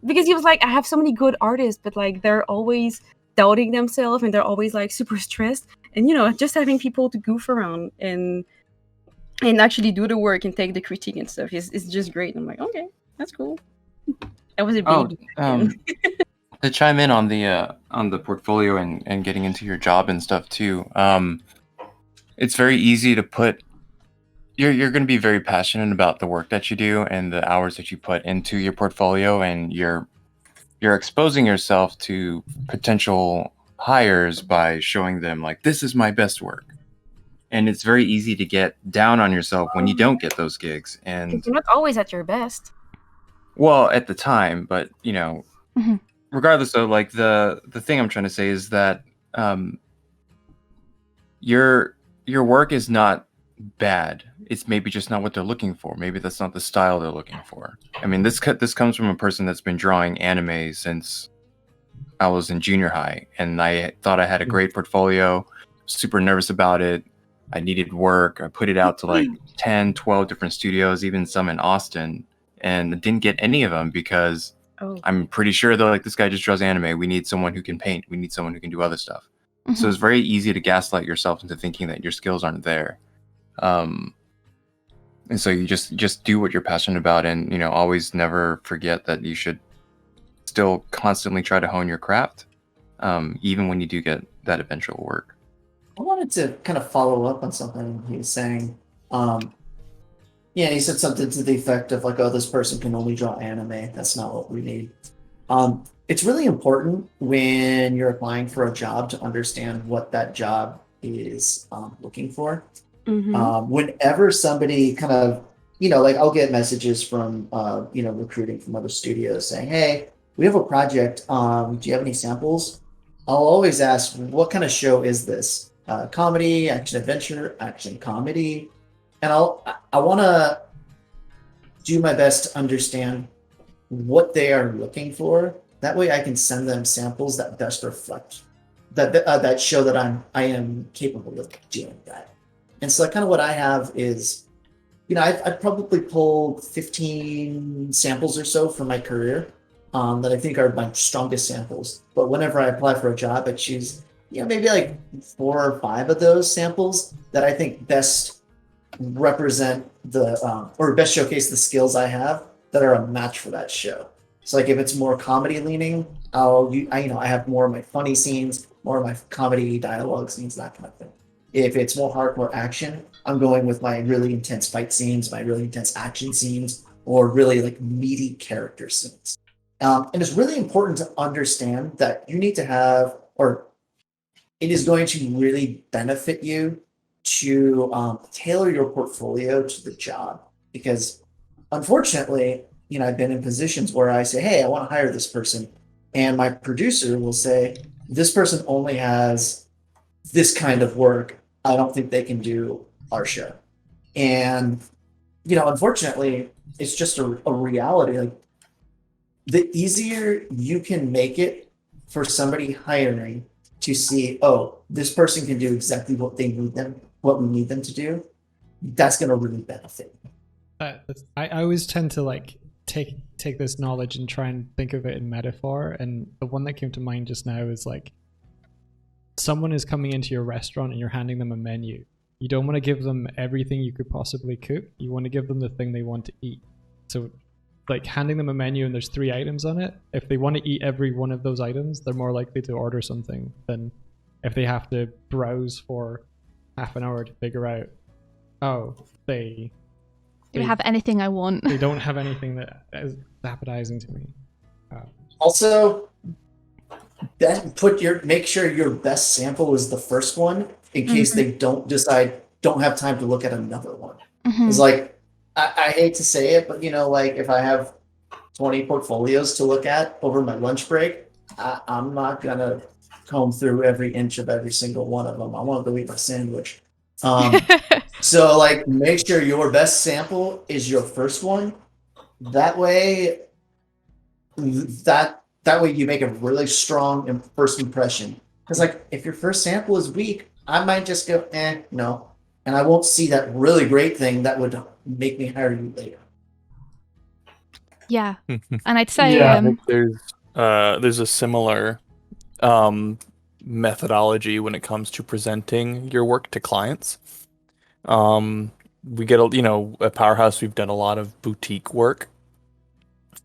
because he was like, I have so many good artists, but like they're always doubting themselves and they're always like super stressed. And just having people to goof around and actually do the work and take the critique and stuff is just great. And I'm like, okay, that's cool. I was a baby. To chime in on the portfolio and getting into your job and stuff too, it's very easy to put. You're going to be very passionate about the work that you do and the hours that you put into your portfolio, and you're exposing yourself to potential hires by showing them like, this is my best work. And it's very easy to get down on yourself when you don't get those gigs. And you're not always at your best. Well, at the time, but regardless of like the thing I'm trying to say is that your work is not bad. It's maybe just not what they're looking for. Maybe that's not the style they're looking for. I mean, this comes from a person that's been drawing anime since I was in junior high, and I thought I had a great portfolio. Super nervous about it. I needed work. I put it out to like 10, 12 different studios, even some in Austin, and didn't get any of them because I'm pretty sure they're like, this guy just draws anime. We need someone who can paint. We need someone who can do other stuff. So it's very easy to gaslight yourself into thinking that your skills aren't there. And so you just do what you're passionate about, and always never forget that you should still constantly try to hone your craft, even when you do get that eventual work. I wanted to kind of follow up on something he was saying. He said something to the effect of like, oh, this person can only draw anime. That's not what we need. It's really important when you're applying for a job to understand what that job is looking for. Whenever somebody kind of, like I'll get messages from, recruiting from other studios saying, hey, we have a project. Do you have any samples? I'll always ask, what kind of show is this? Comedy, action adventure, action comedy. And I want to do my best to understand what they are looking for. That way I can send them samples that best reflect that show that I am capable of doing that. And so kind of what I have is, I've probably pulled 15 samples or so from my career that I think are my strongest samples. But whenever I apply for a job, I choose, maybe like 4 or 5 of those samples that I think best represent or best showcase the skills I have that are a match for that show. So like if it's more comedy leaning, I have more of my funny scenes, more of my comedy dialogue scenes, that kind of thing. If it's more hardcore action, I'm going with my really intense fight scenes, my really intense action scenes, or really like meaty character scenes. And it's really important to understand that you need to have, or it is going to really benefit you to tailor your portfolio to the job. Because unfortunately, I've been in positions where I say, hey, I want to hire this person. And my producer will say, this person only has this kind of work. I don't think they can do our show. And unfortunately, it's just a reality. Like, the easier you can make it for somebody hiring to see, oh, this person can do exactly what we need them to do, that's going to really benefit. I always tend to like take this knowledge and try and think of it in metaphor, and the one that came to mind just now is like someone is coming into your restaurant and you're handing them a menu. You don't want to give them everything you could possibly cook. You want to give them the thing they want to eat. So like handing them a menu and there's 3 items on it, if they want to eat every one of those items, they're more likely to order something than if they have to browse for half an hour to figure out, oh, they have anything I want. They don't have anything that is appetizing to me. Also, make sure your best sample is the first one in case they don't have time to look at another one. It's like, I hate to say it, but like if I have 20 portfolios to look at over my lunch break, I'm not gonna comb through every inch of every single one of them. I want to go eat my sandwich. So like, make sure your best sample is your first one. That way you make a really strong first impression. Because like, if your first sample is weak, I might just go, no, and I won't see that really great thing that would make me hire you later. Yeah, and I'd say I think there's a similar methodology when it comes to presenting your work to clients. We get at Powerhouse, we've done a lot of boutique work,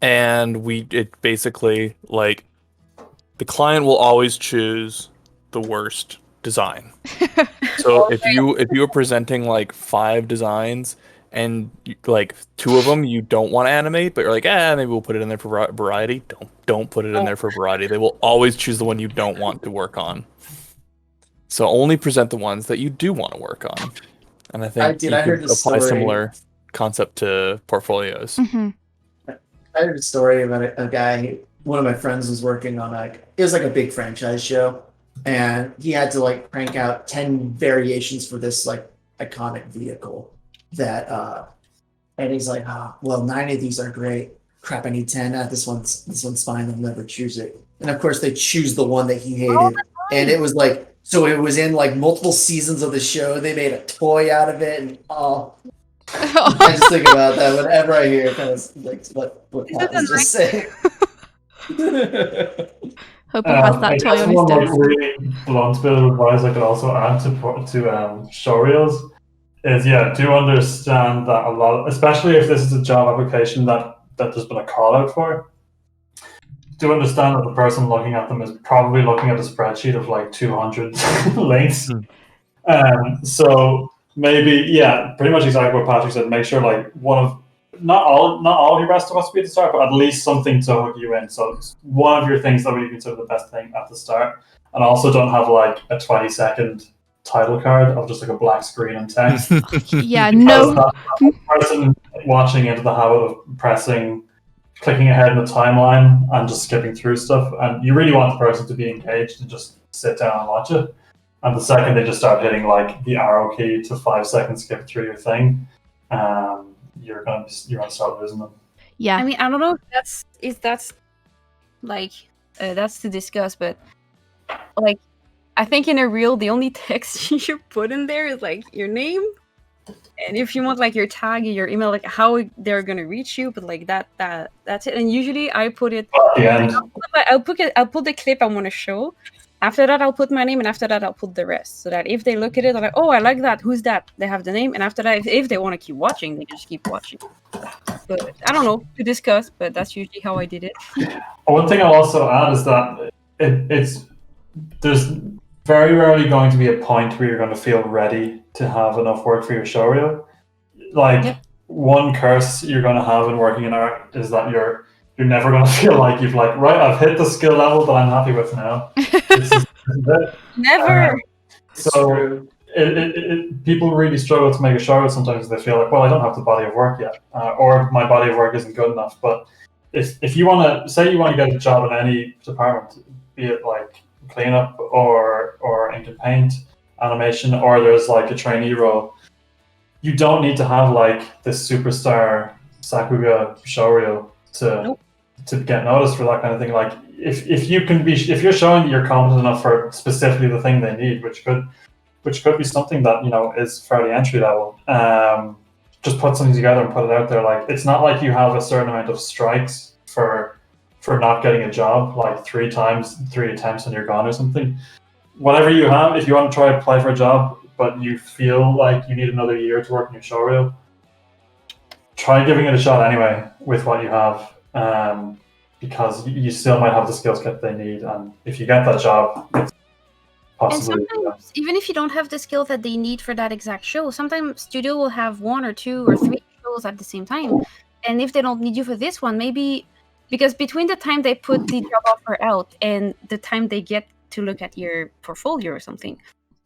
and it basically, like, the client will always choose the worst design. So if you were presenting like 5 designs and like 2 of them you don't want to animate, but you're like, maybe we'll put it in there for variety, don't put it in there for variety. They will always choose the one you don't want to work on. So only present the ones that you do want to work on. And I think I heard this apply a story. similar concept to portfolios. I heard a story about a guy. One of my friends was working on it was like a big franchise show, and he had to like crank out 10 variations for this like iconic vehicle that and he's like, well, 9 of these are great. Crap, I need 10. This one's fine. I'll never choose it. And of course they choose the one that he hated. And it was like, so it was in like multiple seasons of the show. They made a toy out of it, and I just think about that whenever I hear kind of like what Pat was just saying. Hope he has that toy on his desk. Really blunt bit of advice I could also add to showreels is, do understand that a lot, especially if this is a job application that there's been a call out for, do understand that the person looking at them is probably looking at a spreadsheet of like 200 links. So maybe, pretty much exactly what Patrick said. Make sure like not all of your best stuff has to be at the start, but at least something to hook you in. So one of your things that would be considered the best thing at the start, and also don't have like a 20-second title card of just like a black screen and text. No. The person watching into the habit of clicking ahead in the timeline and just skipping through stuff, and you really want the person to be engaged and just sit down and watch it. And the second they just start hitting like the arrow key to 5 seconds skip through your thing, you're gonna start losing them. Yeah. I mean, I don't know if that's to discuss, but like, I think in a reel the only text you should put in there is like your name, and if you want like your tag, your email, like how they're gonna reach you, but like that's it. And usually I put it at the end. I'll put the clip I want to show. After that, I'll put my name, and after that, I'll put the rest. So that if they look at it, they're like, oh, I like that. Who's that? They have the name. And after that, if they want to keep watching, they just keep watching. But I don't know, to discuss, but that's usually how I did it. One thing I'll also add is that there's very rarely going to be a point where you're going to feel ready to have enough work for your showreel. Like, one curse you're going to have in working in art is that you're never going to feel like you've like, right, I've hit the skill level that I'm happy with now. This is it. Never. So people really struggle to make a showreel sometimes. They feel like, well, I don't have the body of work yet, or my body of work isn't good enough. But if you want to say you want to get a job in any department, be it like cleanup or ink and paint, animation, or there's like a trainee role, you don't need to have like this superstar Sakuga showreel to get noticed for that kind of thing. Like if you're showing that you're competent enough for specifically the thing they need, which could be something that, you know, is fairly entry level. Just put something together and put it out there. Like, it's not like you have a certain amount of strikes for not getting a job, like 3 attempts and you're gone or something. Whatever you have, if you want to try to apply for a job, but you feel like you need another year to work in your showreel, try giving it a shot anyway with what you have, because you still might have the skill set they need, and if you get that job, it's possibly. And sometimes, even if you don't have the skill that they need for that exact show, sometimes studio will have 1 or 2 or 3 shows at the same time, and if they don't need you for this one, maybe because between the time they put the job offer out and the time they get to look at your portfolio or something,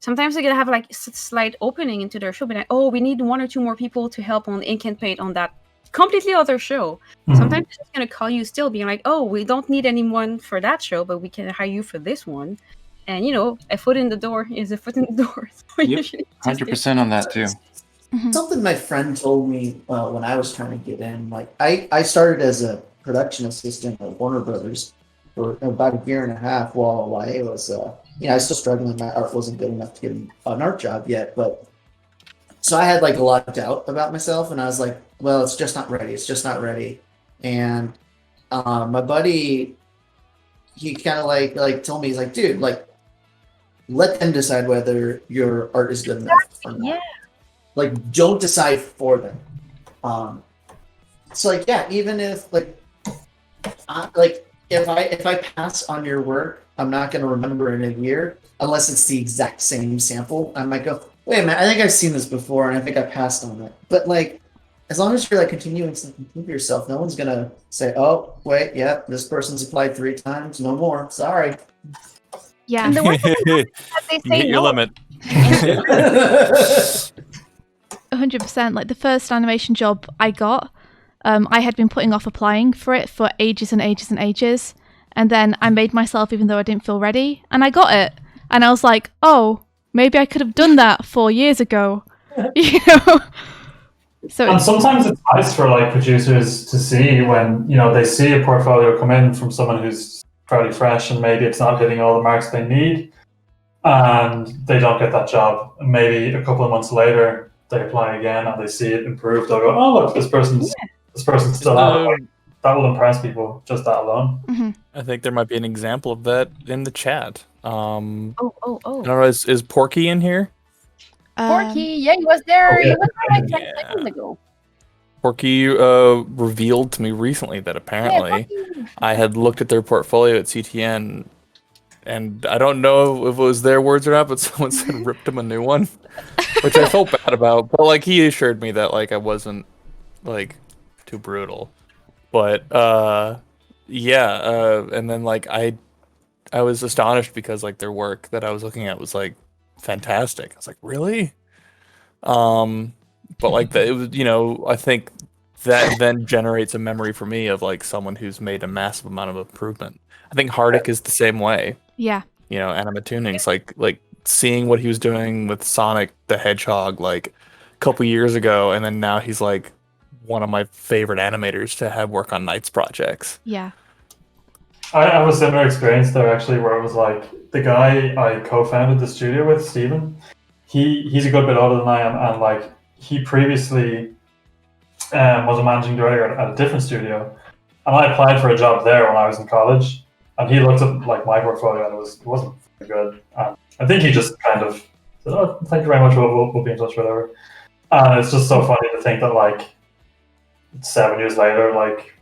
sometimes they're gonna have like slight opening into their show, but like, oh, we need 1 or 2 more people to help on ink and paint on that completely other show. Sometimes they're just gonna call you still, being like, oh, we don't need anyone for that show, but we can hire you for this one. And you know, a foot in the door is a foot in the door. So Yep, 100% on that too. Something my friend told me when I was trying to get in, like I started as a production assistant at Warner Brothers for about 1.5 years while I was, I was still struggling. My art wasn't good enough to get an art job yet, but so I had like a lot of doubt about myself, and I was like, well, it's just not ready. It's just not ready. And my buddy, he kind of like told me, he's like, dude, like, let them decide whether your art is good enough or not. Yeah. Like, don't decide for them. So like, yeah, even if if I pass on your work, I'm not going to remember in a year unless it's the exact same sample. I might go, wait a minute, I think I've seen this before and I think I passed on it. But like, as long as you're like continuing to improve yourself, no one's going to say, oh, wait, yeah, this person's applied 3 times, no more, sorry. Yeah. And the worst thing is that they You say hit your no. limit. 100%. Like the first animation job I got, I had been putting off applying for it for ages and ages and ages. And then I made myself, even though I didn't feel ready, and I got it. And I was like, oh, maybe I could have done that 4 years ago. You know? So And sometimes it's nice for like producers to see when, you know, they see a portfolio come in from someone who's fairly fresh and maybe it's not hitting all the marks they need and they don't get that job. Maybe a couple of months later they apply again and they see it improved. They'll go, oh look, this person's still out. Like, that will impress people, just that alone. I think there might be an example of that in the chat. I Oh. don't know, is Porky in here? Porky, yeah, he was there. yeah. He was there like 10 Yeah. seconds ago. Porky revealed to me recently that apparently I had looked at their portfolio at CTN, and I don't know if it was their words or not, but someone said ripped him a new one, which I felt bad about. But like he assured me that like I wasn't like too brutal. But and then like I was astonished because like their work that I was looking at was like fantastic. I was like, really? But like it was, you know, I think that then generates a memory for me of like someone who's made a massive amount of improvement. I think Hardick is the same way. yeah. You know, Animatuning's like seeing what he was doing with Sonic the Hedgehog like a couple years ago, and then now he's like one of my favorite animators to have work on Knights projects. Yeah. I have a similar experience there actually, where it was like the guy I co-founded the studio with, Stephen. He's a good bit older than I am, and like he previously was a managing director at a different studio, and I applied for a job there when I was in college. And he looked at like my portfolio, and it wasn't very good. And I think he just kind of said, "Oh, thank you very much. We'll be in touch, whatever." And it's just so funny to think that like 7 years later, like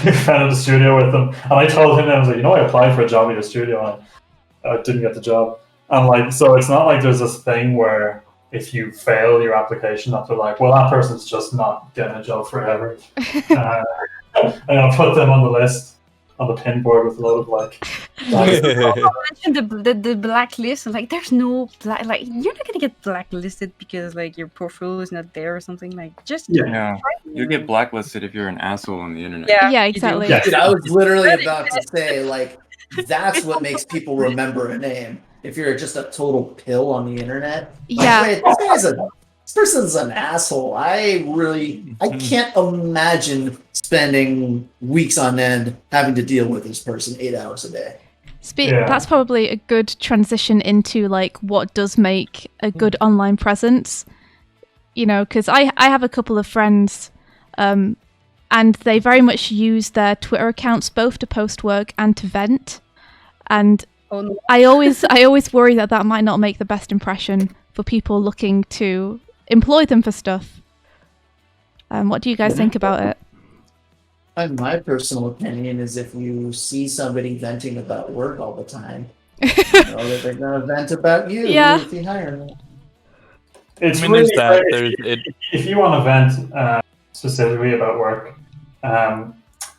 we founded a studio with them, and I told him, I was like, you know, I applied for a job in your studio, and I didn't get the job. And like, so it's not like there's this thing where if you fail your application, that they're like, well, that person's just not getting a job forever. And I'll put them on the list, on the pin board with a lot of like. I mentioned the blacklist. I'm like, there's no black. Like, you're not gonna get blacklisted because like your portfolio is not there or something. Like, just No, you get blacklisted if you're an asshole on the internet. Yeah, exactly. Yeah. Dude, I was literally about to say, like, that's what makes people remember a name. If you're just a total pill on the internet. Like, Yeah. wait, this guy's a this person's an asshole. I can't imagine spending weeks on end having to deal with this person 8 hours a day. That's probably a good transition into like what does make a good online presence. You know, because I have a couple of friends, and they very much use their Twitter accounts both to post work and to vent. And I always worry that might not make the best impression for people looking to employ them for stuff. What do you guys think about it? My personal opinion is if you see somebody venting about work all the time, you know that they're going to vent about you if you hire them. It's mean, really there's that. great. If you want to vent specifically about work,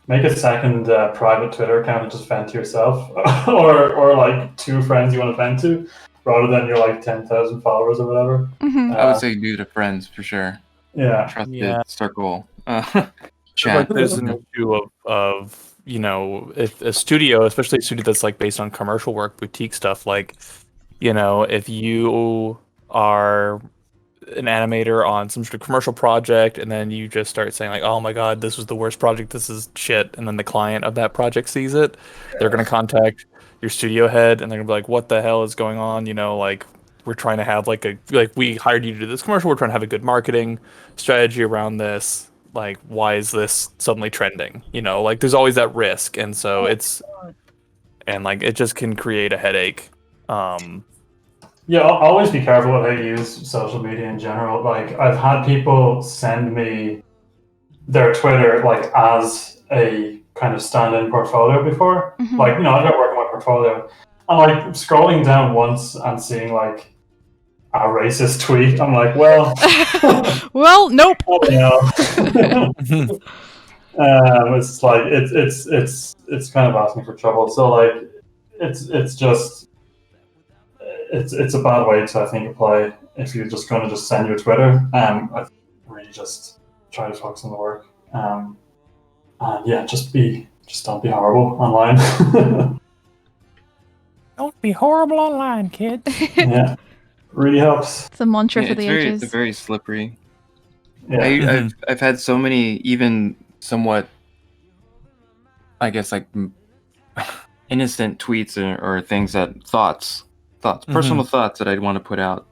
make a second private Twitter account and just vent to yourself, or like 2 friends you want to vent to, rather than your like 10,000 followers or whatever. I would say do to friends for sure. Yeah, trusted circle. Like there's an issue of you know, if a studio, especially a studio that's like based on commercial work, boutique stuff, like, you know, if you are an animator on some sort of commercial project and then you just start saying like, oh my god, this was the worst project, this is shit, and then the client of that project sees it, they're going to contact your studio head and they're going to be like, what the hell is going on? You know, like, we're trying to have like we hired you to do this commercial, we're trying to have a good marketing strategy around this, like, why is this suddenly trending? You know, like, there's always that risk, and so and like it just can create a headache. Yeah, always be careful with how you use social media in general. Like, I've had people send me their Twitter like as a kind of stand-in portfolio before. Like, you know, I've got working my portfolio. I'm like scrolling down once and seeing like a racist tweet. I'm like, well, well, nope. It's like it's kind of asking for trouble. So like, it's just. It's a bad way to, I think, apply if you're just going to just send your Twitter. I really just try to focus on the work. And yeah, just don't be horrible online. Don't be horrible online, kids. Yeah, really helps. It's a mantra for the ages. It's very slippery. Yeah. I've had so many, even somewhat, I guess, like innocent tweets or things that thoughts, personal thoughts that I'd want to put out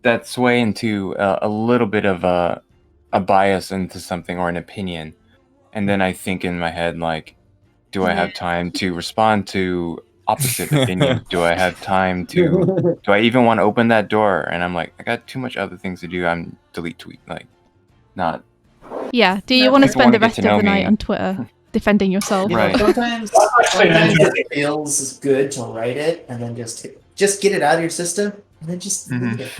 that sway into a little bit of a bias into something or an opinion, and then I think in my head like, do I have time to respond to opposite opinion? Do I have time to? Do I even want to open that door? And I'm like, I got too much other things to do. I'm delete tweet, like, not. Yeah. Do you want to spend the get rest to of know the night me. on Twitter defending yourself? You know, Right. sometimes it feels good to write it and then just get it out of your system and then just delete it.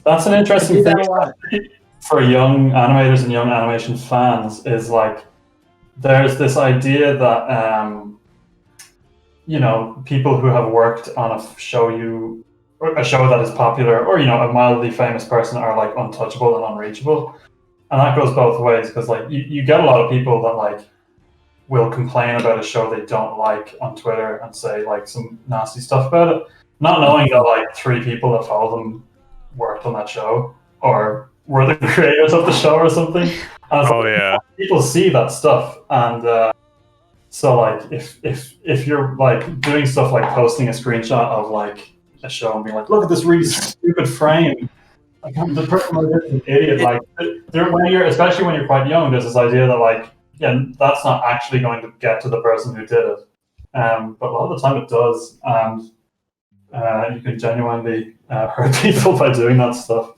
That's an I interesting do thing that a lot. for young animators and young animation fans, is like, there's this idea that you know, people who have worked on a show that is popular, or, you know, a mildly famous person, are like untouchable and unreachable. And that goes both ways, because like you get a lot of people that like will complain about a show they don't like on Twitter and say like some nasty stuff about it, not knowing that like 3 people that follow them worked on that show or were the creators of the show or something. And yeah. People see that stuff, and so like if you're like doing stuff like posting a screenshot of like a show and being like, look at this really stupid frame, like, the person is an idiot. Like, especially when you're quite young, there's this idea that like, yeah, that's not actually going to get to the person who did it, but a lot of the time it does, and you can genuinely hurt people by doing that stuff.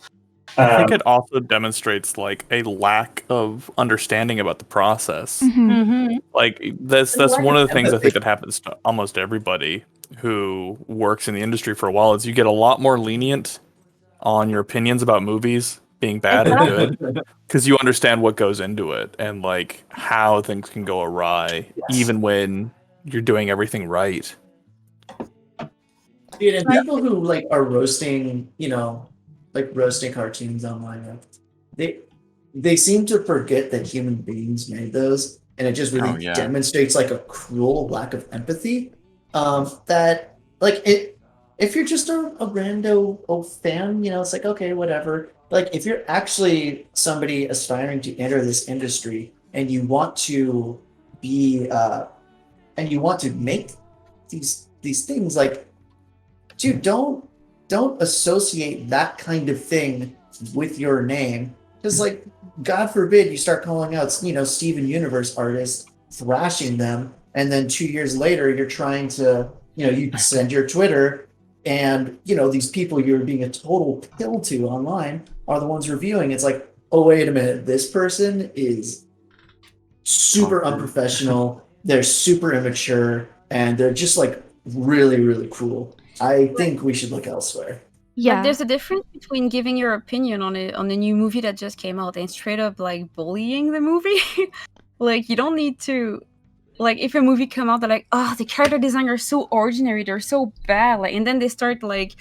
I think it also demonstrates like a lack of understanding about the process. Like that's one of the things I think that happens to almost everybody who works in the industry for a while, is you get a lot more lenient on your opinions about movies being bad or good, because you understand what goes into it and like how things can go awry, even when you're doing everything right. Dude, and people who like are roasting, you know, like roasting cartoons online, they seem to forget that human beings made those, and it just really demonstrates like a cruel lack of empathy. That like if you're just a rando old fan, it's like, okay, whatever. Like, if you're actually somebody aspiring to enter this industry and you want to be, and you want to make these things, like, dude, don't associate that kind of thing with your name. Because, like, God forbid you start calling out, Steven Universe artists, thrashing them, and then 2 years later you're trying to, you send your Twitter, and these people you're being a total pill to online are the ones reviewing. It's like, oh, wait a minute, this person is super unprofessional, they're super immature, and they're just like really, really cruel. I think we should look elsewhere. Yeah. Like, there's a difference between giving your opinion on a new movie that just came out and straight up like bullying the movie. Like, you don't need to, like, if a movie come out, they're like, oh, the character design are so ordinary, they're so bad, like, and then they start like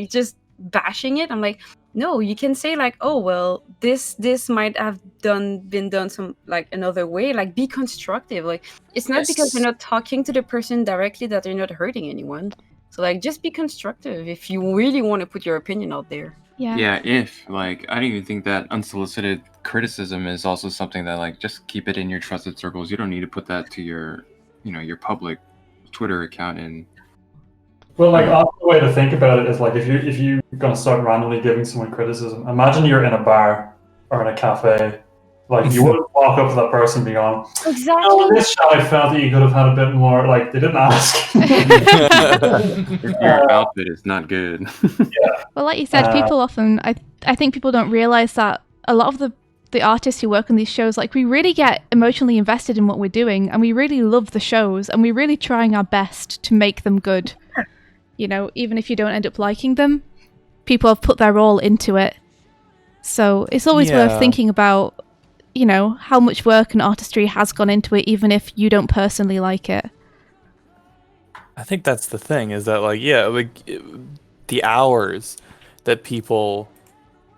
just bashing it. I'm like, no, you can say like, oh, well, this might have been done some like another way. Like, be constructive. Like, it's not because they're not talking to the person directly that they're not hurting anyone. So, like, just be constructive if you really want to put your opinion out there. Yeah. Yeah, I don't even think that unsolicited criticism is also something that, like, just keep it in your trusted circles. You don't need to put that to your public Twitter account. And well, like, the way to think about it is, like, if you're gonna start randomly giving someone criticism, imagine you're in a bar or in a cafe. Like, you wouldn't walk up to that person and be going, exactly. "Oh, this shot I felt that you could have had a bit more." Like, they didn't ask. your outfit is not good. Yeah. Well, like you said, people often, I think people don't realize that a lot of the artists who work on these shows, like, we really get emotionally invested in what we're doing, and we really love the shows, and we're really trying our best to make them good. Even if you don't end up liking them, people have put their all into it. So it's always worth thinking about, how much work and artistry has gone into it, even if you don't personally like it. I think that's the thing, is that, like, the hours that people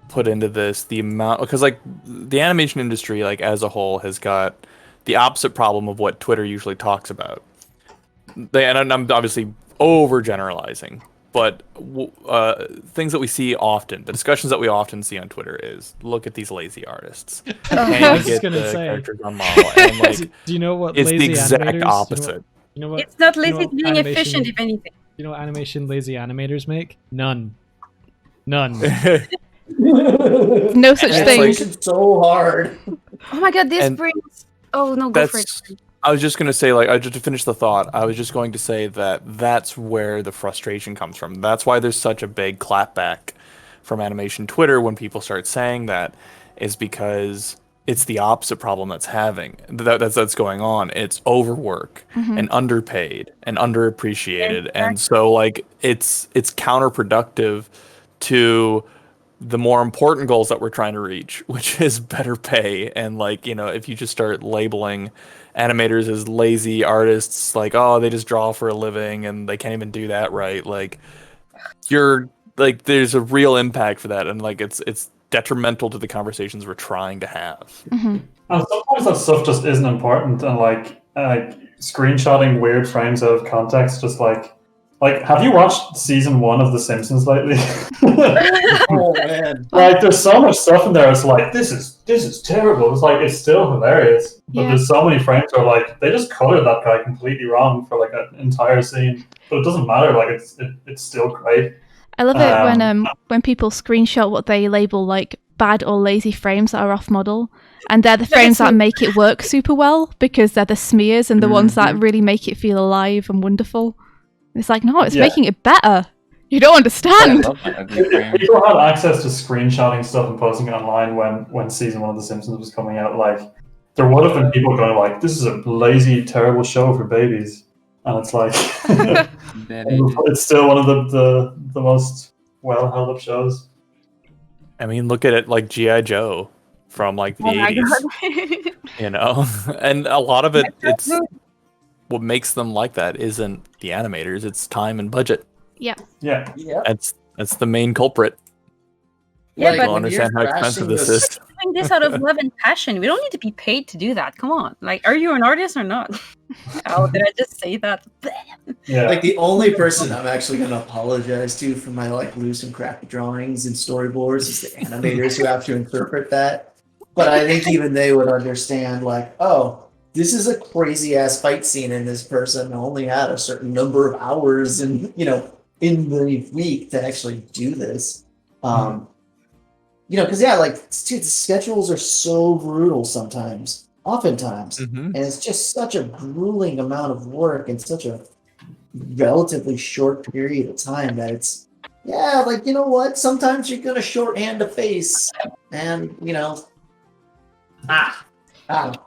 put into this, the amount, because, like, the animation industry, like, as a whole has got the opposite problem of what Twitter usually talks about. And I'm obviously overgeneralizing, but things that we see often, the discussions that we often see on Twitter is, look at these lazy artists. I was just Get gonna the say, characters on model. And, like, do you know what it's lazy the exact animators, opposite. You know what? It's not lazy, you know it's being efficient, if anything. You know what animation lazy animators make? None. No such thing. It's so hard. Oh my god, this brings... Oh, no, go for it. I was just going to say, like, just to finish the thought, I was just going to say that that's where the frustration comes from. That's why there's such a big clapback from animation Twitter when people start saying that, is because it's the opposite problem that's going on. It's overwork and underpaid and underappreciated. And so, like, it's counterproductive to the more important goals that we're trying to reach, which is better pay. And, like, if you just start labeling animators as lazy artists, like, oh, they just draw for a living and they can't even do that right, like, there's a real impact for that, and, like, it's detrimental to the conversations we're trying to have. And sometimes that stuff just isn't important, and like screenshotting weird frames out of context, just like have you watched season 1 of The Simpsons lately? Oh man! Like, there's so much stuff in there. It's like, this is terrible. It's like, it's still hilarious, but there's so many frames where, like, they just colored that guy completely wrong for, like, an entire scene, but it doesn't matter. Like, it's still great. I love it when people screenshot what they label like bad or lazy frames that are off model, and they're the frames that make it work super well, because they're the smears and the ones that really make it feel alive and wonderful. It's like, no, it's making it better. You don't understand. If people had access to screenshotting stuff and posting it online when season 1 of The Simpsons was coming out, like, there would have been people going like, this is a lazy, terrible show for babies. And it's like, it's still one of the most well-held up shows. I mean, look at it, like G.I. Joe from, like, the 80s. And a lot of it's what makes them like that isn't the animators, it's time and budget. Yeah. That's the main culprit. Yeah, I don't understand how expensive this is. doing this out of love and passion. We don't need to be paid to do that. Come on. Like, are you an artist or not? Oh, did I just say that? Yeah. Like the only person I'm actually going to apologize to for my like loose and crappy drawings and storyboards is the animators who have to interpret that. But I think even they would understand, like, oh, this is a crazy ass fight scene, and this person only had a certain number of hours in the week to actually do this. Because like, dude, the schedules are so brutal sometimes, oftentimes, and it's just such a grueling amount of work in such a relatively short period of time that it's, like, you know what? Sometimes you're gonna shorthand a face, and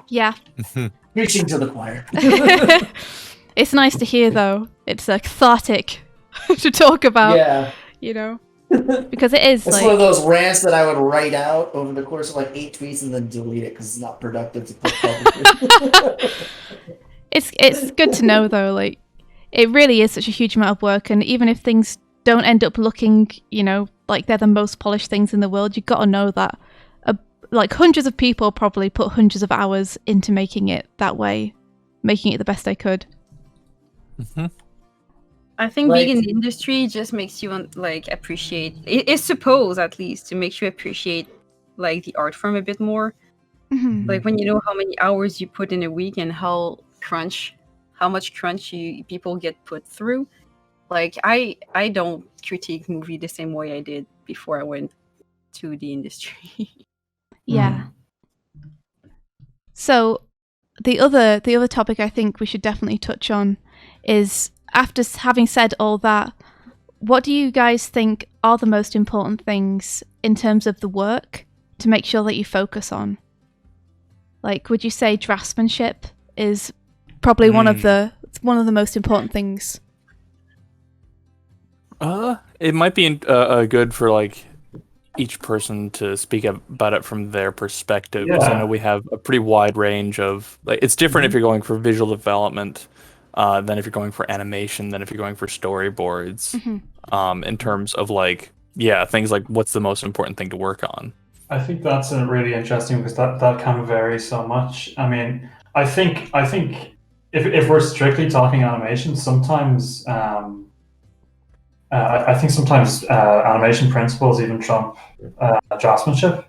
Yeah. preaching to the choir. It's nice to hear, though. It's cathartic to talk about. Yeah. Because it is It's like one of those rants that I would write out over the course of like 8 tweets and then delete it because it's not productive to put publicly. it's good to know, though. Like, it really is such a huge amount of work, and even if things don't end up looking, like they're the most polished things in the world, you've got to know that like hundreds of people probably put hundreds of hours into making it that way, making it the best they could. I think being in the industry just makes you appreciate. It's supposed, at least, to make you appreciate like the art form a bit more. Like when you know how many hours you put in a week and how much crunch people get put through. Like I don't critique movie the same way I did before I went to the industry. Yeah. So the other topic I think we should definitely touch on is, after having said all that, what do you guys think are the most important things in terms of the work to make sure that you focus on? Like, would you say draftsmanship is probably one of the most important things? It might be good for like each person to speak about it from their perspective. Yeah. So I know we have a pretty wide range of, like, it's different if you're going for visual development than if you're going for animation, than if you're going for storyboards. In terms of like, things like what's the most important thing to work on. I think that's really interesting because that kind of varies so much. I mean, I think if we're strictly talking animation, sometimes I think sometimes animation principles even trump draftsmanship.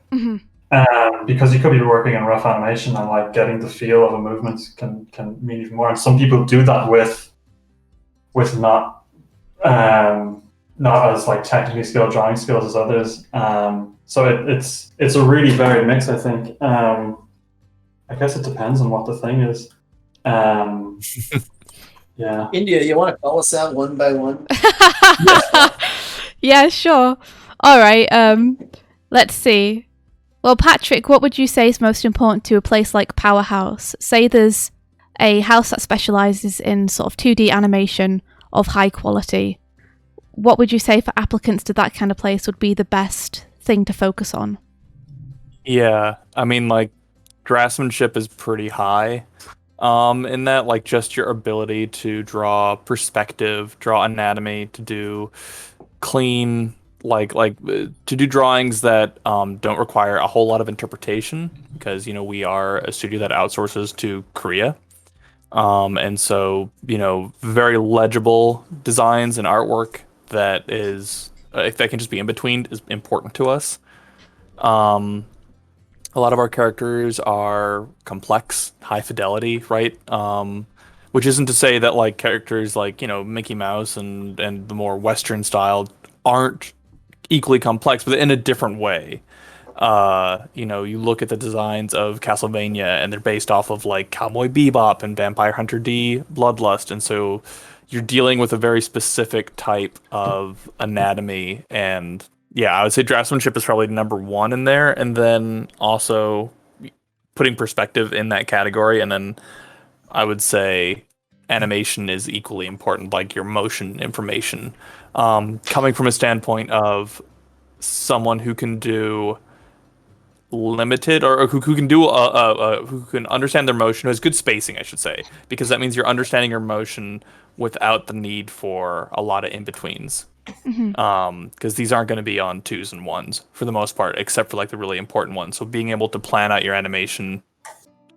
Because you could be working in rough animation and like getting the feel of a movement can mean even more. And some people do that with not as like technically skilled drawing skills as others. So it's a really varied mix, I think. I guess it depends on what the thing is. Yeah. India, you want to call us out one by one? Yeah, sure. All right. Let's see. Well, Patrick, what would you say is most important to a place like Powerhouse? Say there's a house that specializes in sort of 2D animation of high quality. What would you say for applicants to that kind of place would be the best thing to focus on? Yeah, I mean, like, draftsmanship is pretty high. In that, like, just your ability to draw perspective, draw anatomy, to do clean, to do drawings that don't require a whole lot of interpretation, because we are a studio that outsources to Korea, and so very legible designs and artwork that is if that can just be in between is important to us. A lot of our characters are complex, high fidelity, right? Which isn't to say that like characters like Mickey Mouse and the more Western style aren't equally complex, but in a different way. You look at the designs of Castlevania, and they're based off of like Cowboy Bebop and Vampire Hunter D, Bloodlust, and so you're dealing with a very specific type of anatomy. And yeah, I would say draftsmanship is probably number one in there, and then also putting perspective in that category, and then I would say animation is equally important, like your motion information. Coming from a standpoint of someone who can do limited, or who can do who can understand their motion, who has good spacing, I should say, because that means you're understanding your motion without the need for a lot of in-betweens. because these aren't going to be on 2s and 1s for the most part, except for like the really important ones. So being able to plan out your animation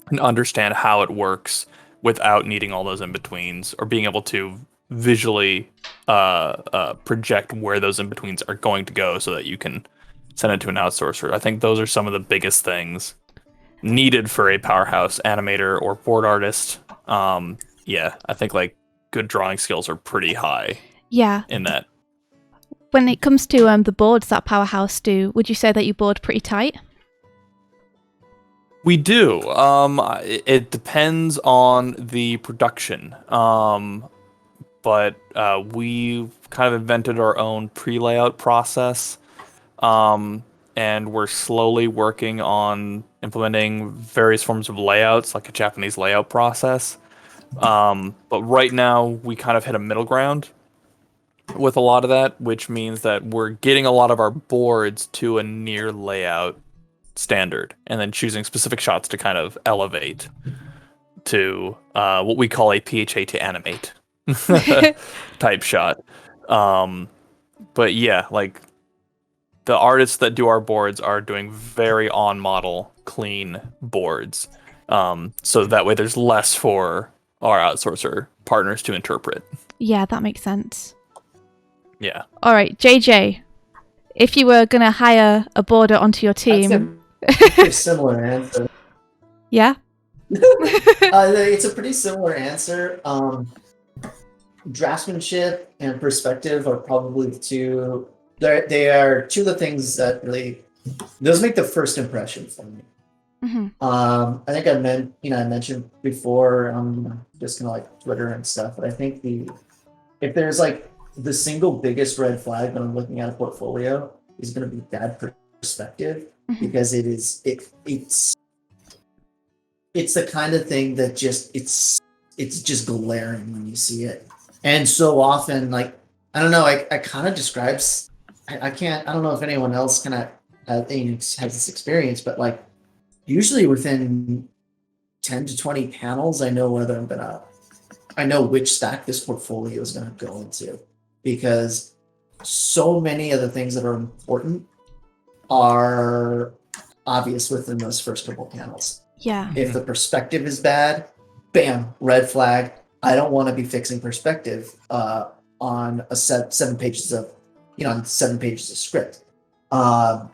and understand how it works without needing all those in-betweens, or being able to visually project where those in-betweens are going to go so that you can send it to an outsourcer. I think those are some of the biggest things needed for a powerhouse animator or board artist. Yeah, I think like good drawing skills are pretty high. Yeah. In that. When it comes to the boards that Powerhouse do, would you say that you board pretty tight? We do. It depends on the production. But we kind of invented our own pre-layout process. And we're slowly working on implementing various forms of layouts, like a Japanese layout process. But right now, we kind of hit a middle ground with a lot of that, which means that we're getting a lot of our boards to a near layout standard, and then choosing specific shots to kind of elevate to what we call a PHA to animate type shot. But yeah, like the artists that do our boards are doing very on-model, clean boards. So that way there's less for our outsourcer partners to interpret. Yeah, that makes sense. Yeah. All right, JJ, if you were going to hire a boarder onto your team... That's a similar answer. Yeah? It's a pretty similar answer. Draftsmanship and perspective are probably two... They are two of the things that really... Those make the first impression for me. I think I mentioned before, just kind of like Twitter and stuff, but I think if there's like the single biggest red flag when I'm looking at a portfolio is going to be bad perspective, because it's the kind of thing that just it's just glaring when you see it. And so often, like, I don't know, I kind of describes, I don't know if anyone else kind of has this experience, but like usually within 10 to 20 panels, I know which stack this portfolio is going to go into, because so many of the things that are important are obvious within those first couple panels. Yeah. If the perspective is bad, bam, red flag. I don't want to be fixing perspective on a 7 pages of script. And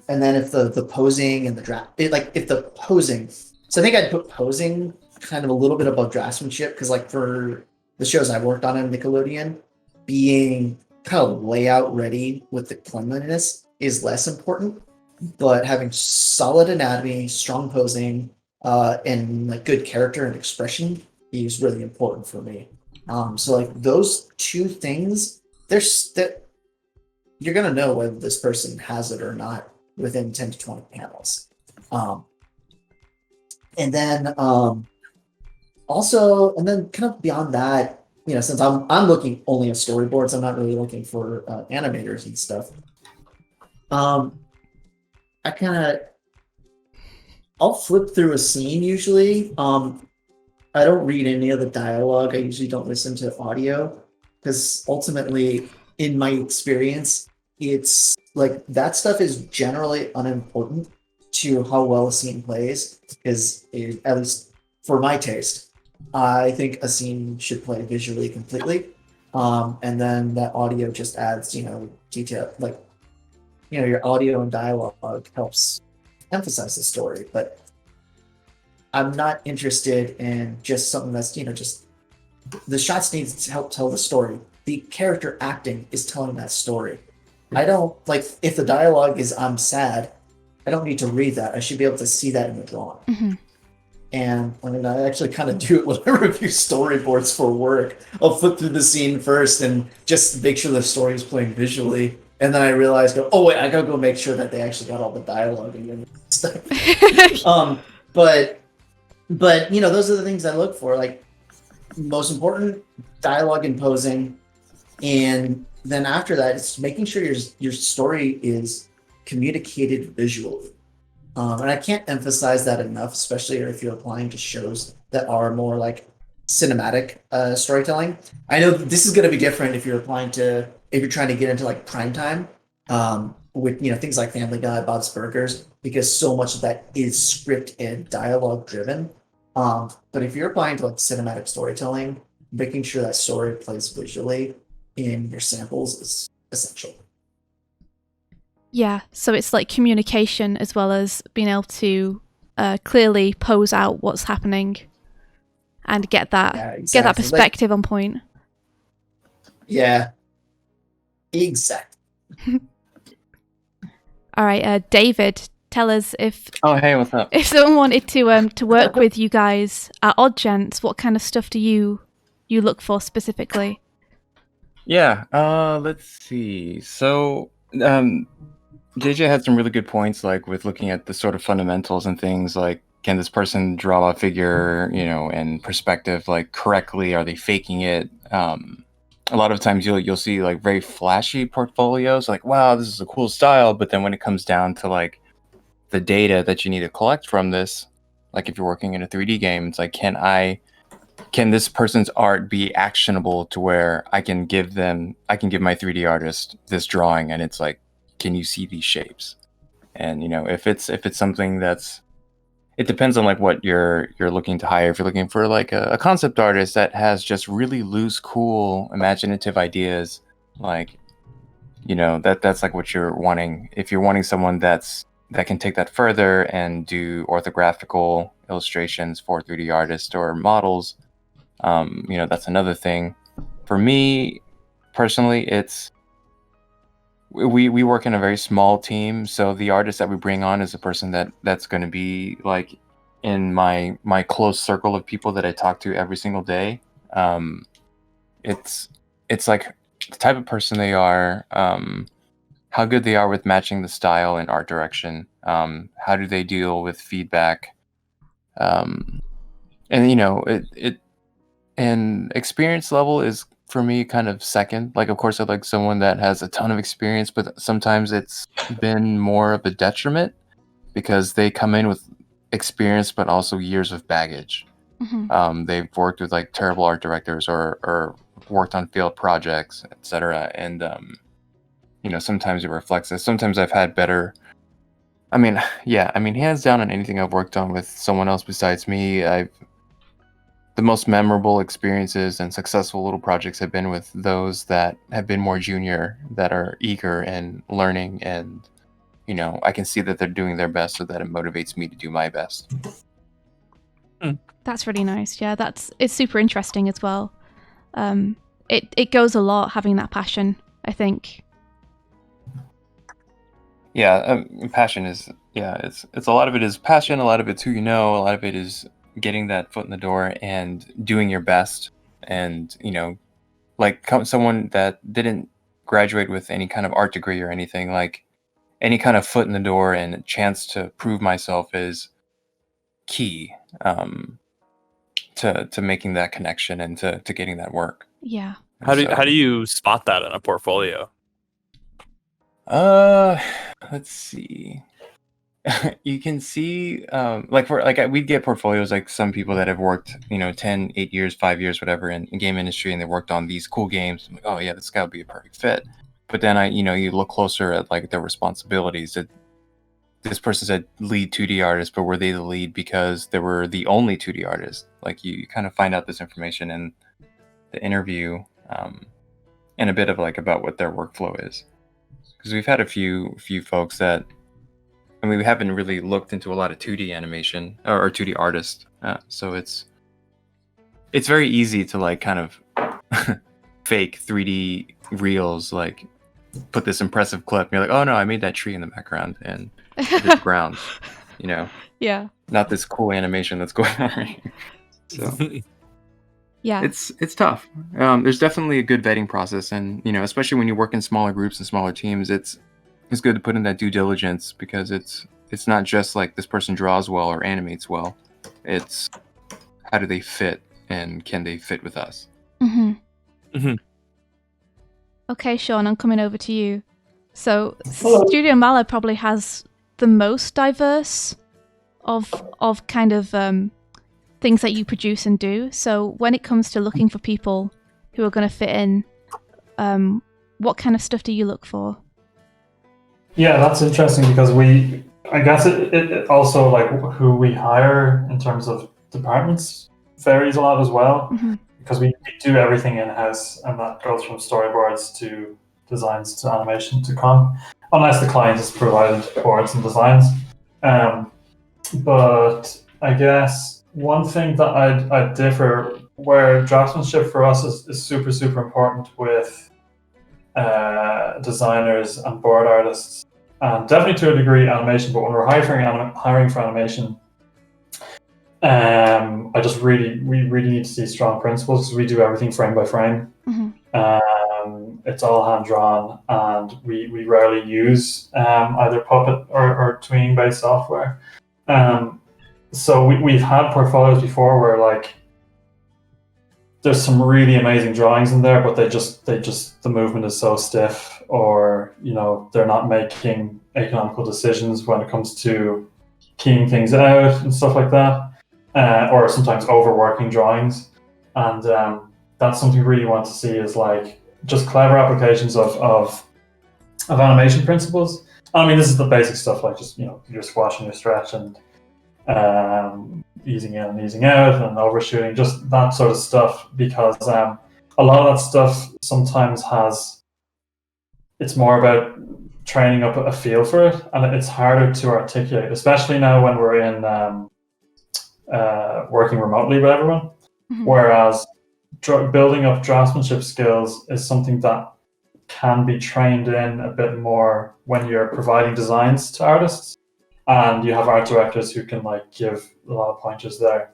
then if the posing and the draft, if the posing, so I think I'd put posing kind of a little bit above draftsmanship, because like for the shows I worked on in Nickelodeon, being kind of layout ready with the cleanliness is less important, but having solid anatomy, strong posing, and like good character and expression is really important for me. So like those two things, you're gonna know whether this person has it or not within 10 to 20 panels. And then also, and then kind of beyond that, since I'm looking only at storyboards, I'm not really looking for animators and stuff. I'll flip through a scene usually. I don't read any of the dialogue. I usually don't listen to audio, because ultimately, in my experience, it's like that stuff is generally unimportant to how well a scene plays, because at least for my taste, I think a scene should play visually completely. And then that audio just adds, detail, like, your audio and dialogue helps emphasize the story, but I'm not interested in just something that's, just the shots need to help tell the story. The character acting is telling that story. I don't, like, if the dialogue is I'm sad, I don't need to read that. I should be able to see that in the drawing. And I actually kind of do it when I review storyboards for work. I'll flip through the scene first and just make sure the story is playing visually. And then I realize, oh wait, I gotta go make sure that they actually got all the dialogue and stuff. But those are the things I look for. Like, most important, dialogue and posing, and then after that, it's making sure your story is communicated visually. And I can't emphasize that enough, especially if you're applying to shows that are more like cinematic storytelling. I know this is going to be different if you're applying to if you're trying to get into like prime time, with things like Family Guy, Bob's Burgers, because so much of that is script and dialogue driven. But if you're applying to like cinematic storytelling, making sure that story plays visually in your samples is essential. Yeah, so it's like communication as well as being able to clearly pose out what's happening and get that perspective on point. Yeah, exactly. All right, David, tell us if hey, what's up? if someone wanted to work with you guys at Oddgents, what kind of stuff do you look for specifically? Yeah, let's see. So, JJ had some really good points, like with looking at the sort of fundamentals and things like, can this person draw a figure, in perspective, like correctly? Are they faking it? A lot of times you'll see like very flashy portfolios, like, wow, this is a cool style. But then when it comes down to like the data that you need to collect from this, like if you're working in a 3D game, it's like, can this person's art be actionable to where I can give my 3D artist this drawing and it's like, can you see these shapes? And if it's something that's, it depends on like what you're looking to hire. If you're looking for like a concept artist that has just really loose, cool, imaginative ideas, like that's like what you're wanting. If you're wanting someone that can take that further and do orthographical illustrations for 3D artists or models, that's another thing. For me personally, we work in a very small team, so the artist that we bring on is a person that's going to be like in my close circle of people that I talk to every single day. It's like the type of person they are, how good they are with matching the style and art direction, how do they deal with feedback, and and experience level is for me kind of second. Like, of course, I'd like someone that has a ton of experience, but sometimes it's been more of a detriment because they come in with experience, but also years of baggage. Mm-hmm. They've worked with like terrible art directors or worked on failed projects, etc. And sometimes it reflects this. Sometimes I've had better. Hands down on anything I've worked on with someone else besides me, the most memorable experiences and successful little projects have been with those that have been more junior, that are eager and learning, and I can see that they're doing their best, so that it motivates me to do my best. That's really nice. Yeah, it's super interesting as well. It goes a lot having that passion, I think. Yeah, passion is it's a lot of it is passion, a lot of it's who a lot of it is getting that foot in the door and doing your best, and someone that didn't graduate with any kind of art degree or anything, like any kind of foot in the door and a chance to prove myself is key to making that connection and to getting that work. Yeah. How do you spot that in a portfolio? Let's see. You can see we'd get portfolios, like some people that have worked 10, 8 years, 5 years, whatever, in game industry, and they worked on these cool games. I'm like, oh yeah, this guy would be a perfect fit. But then you look closer at like their responsibilities. This person said lead 2D artist, but were they the lead because they were the only 2D artist? Like you kind of find out this information in the interview, and a bit of like about what their workflow is. Because we've had a few folks that, we haven't really looked into a lot of 2D animation or 2D artists, so it's very easy to like kind of fake 3D reels, like put this impressive clip, and you're like, oh no, I made that tree in the background and this ground, Yeah. not this cool animation that's going on right here. So yeah, it's tough. There's definitely a good vetting process, and especially when you work in smaller groups and smaller teams, it's good to put in that due diligence, because it's not just like this person draws well or animates well. It's how do they fit, and can they fit with us? Mm-hmm. Mm-hmm. Okay, Sean, I'm coming over to you. So Hello. Studio Mala probably has the most diverse of kind of things that you produce and do. So when it comes to looking for people who are going to fit in, what kind of stuff do you look for? Yeah, that's interesting because I guess it also like who we hire in terms of departments varies a lot as well, because we do everything in-house, and that goes from storyboards to designs to animation to comp, unless the client has provided boards and designs. But I guess one thing that I'd differ, where draftsmanship for us is super, super important with designers and board artists, and definitely to a degree animation, but when we're hiring for animation, we really need to see strong principles, because we do everything frame by frame. It's all hand drawn, and we rarely use either Puppet or Tween based software. So we've had portfolios before where like there's some really amazing drawings in there, but they just the movement is so stiff, or they're not making economical decisions when it comes to keying things out and stuff like that, or sometimes overworking drawings. And that's something we really want to see, is like just clever applications of animation principles. I mean, this is the basic stuff, like just your squash and your stretch, and easing in and easing out, and overshooting, just that sort of stuff, because a lot of that stuff sometimes it's more about training up a feel for it, and it's harder to articulate, especially now when we're in working remotely with everyone. Whereas building up draftsmanship skills is something that can be trained in a bit more when you're providing designs to artists, and you have art directors who can like give a lot of pointers there.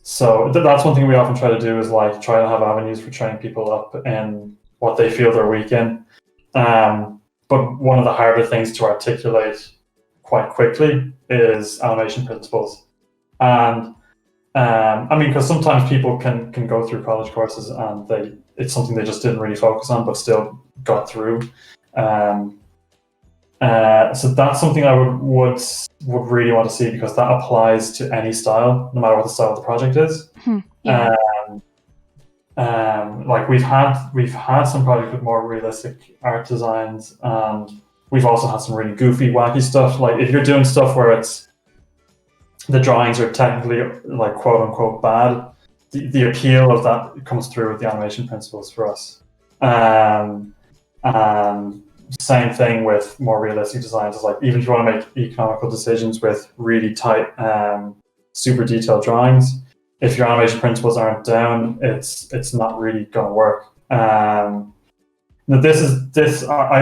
So that's one thing we often try to do, is like try to have avenues for training people up in what they feel they're weak in. But one of the harder things to articulate quite quickly is animation principles. And I mean, because sometimes people can go through college courses and it's something they just didn't really focus on, but still got through. So that's something I would really want to see, because that applies to any style, no matter what the style of the project is. Like we've had some projects with more realistic art designs, and we've also had some really goofy, wacky stuff. Like if you're doing stuff where the drawings are technically like quote unquote bad, the appeal of that comes through with the animation principles for us. And same thing with more realistic designs. Is like, even if you want to make economical decisions with really tight, super detailed drawings, if your animation principles aren't down, it's not really going to work. I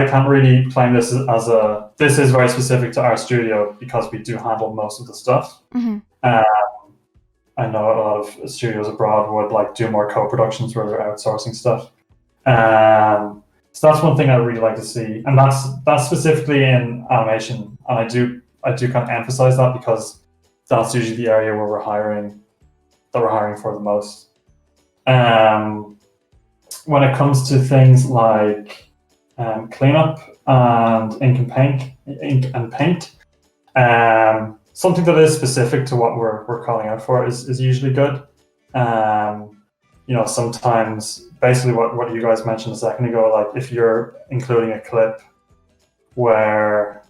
can't really claim this as this is very specific to our studio, because we do handle most of the stuff. I know a lot of studios abroad would like do more co-productions where they're outsourcing stuff. So that's one thing I really like to see, and that's specifically in animation. And I do kind of emphasize that, because that's usually the area where we're hiring for the most. When it comes to things like cleanup and ink and paint, something that is specific to what we're calling out for is usually good. Sometimes, basically what you guys mentioned a second ago, like if you're including a clip where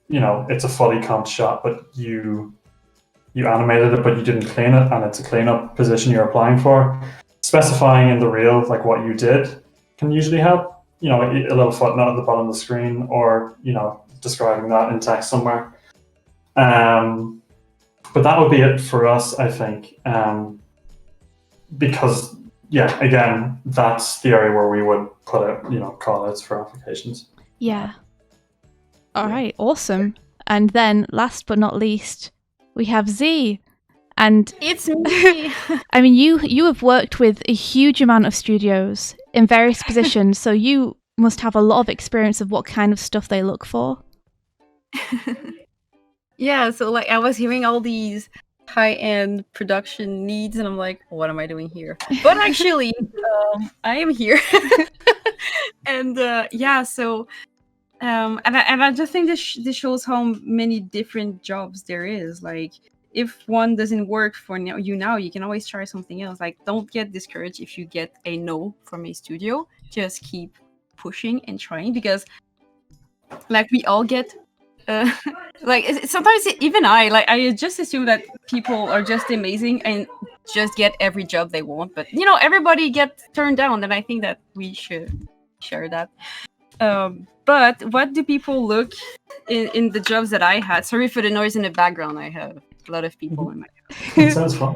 it's a fully comped shot, but you animated it but you didn't clean it, and it's a cleanup position you're applying for, specifying in the reel like what you did can usually help. A little footnote at the bottom of the screen, or describing that in text somewhere. But that would be it for us, I think. Because again, that's the area where we would put out call outs for applications. All right, awesome. And then last but not least, we have Z. And it's me. I mean, you have worked with a huge amount of studios in various positions, so you must have a lot of experience of what kind of stuff they look for. Yeah, so like I was hearing all these high-end production needs, and I'm like, what am I doing here? But actually, I am here. And so and I just think this shows how many different jobs there is. Like, if one doesn't work for you now, you can always try something else. Like, don't get discouraged if you get a no from a studio. Just keep pushing and trying, because like we all get like sometimes even I just assume that people are just amazing and just get every job they want, but you know, everybody gets turned down, and I think that we should share that. But what do people look in the jobs that I had? Sorry for the noise in the background. I have a lot of people in my It sounds fun.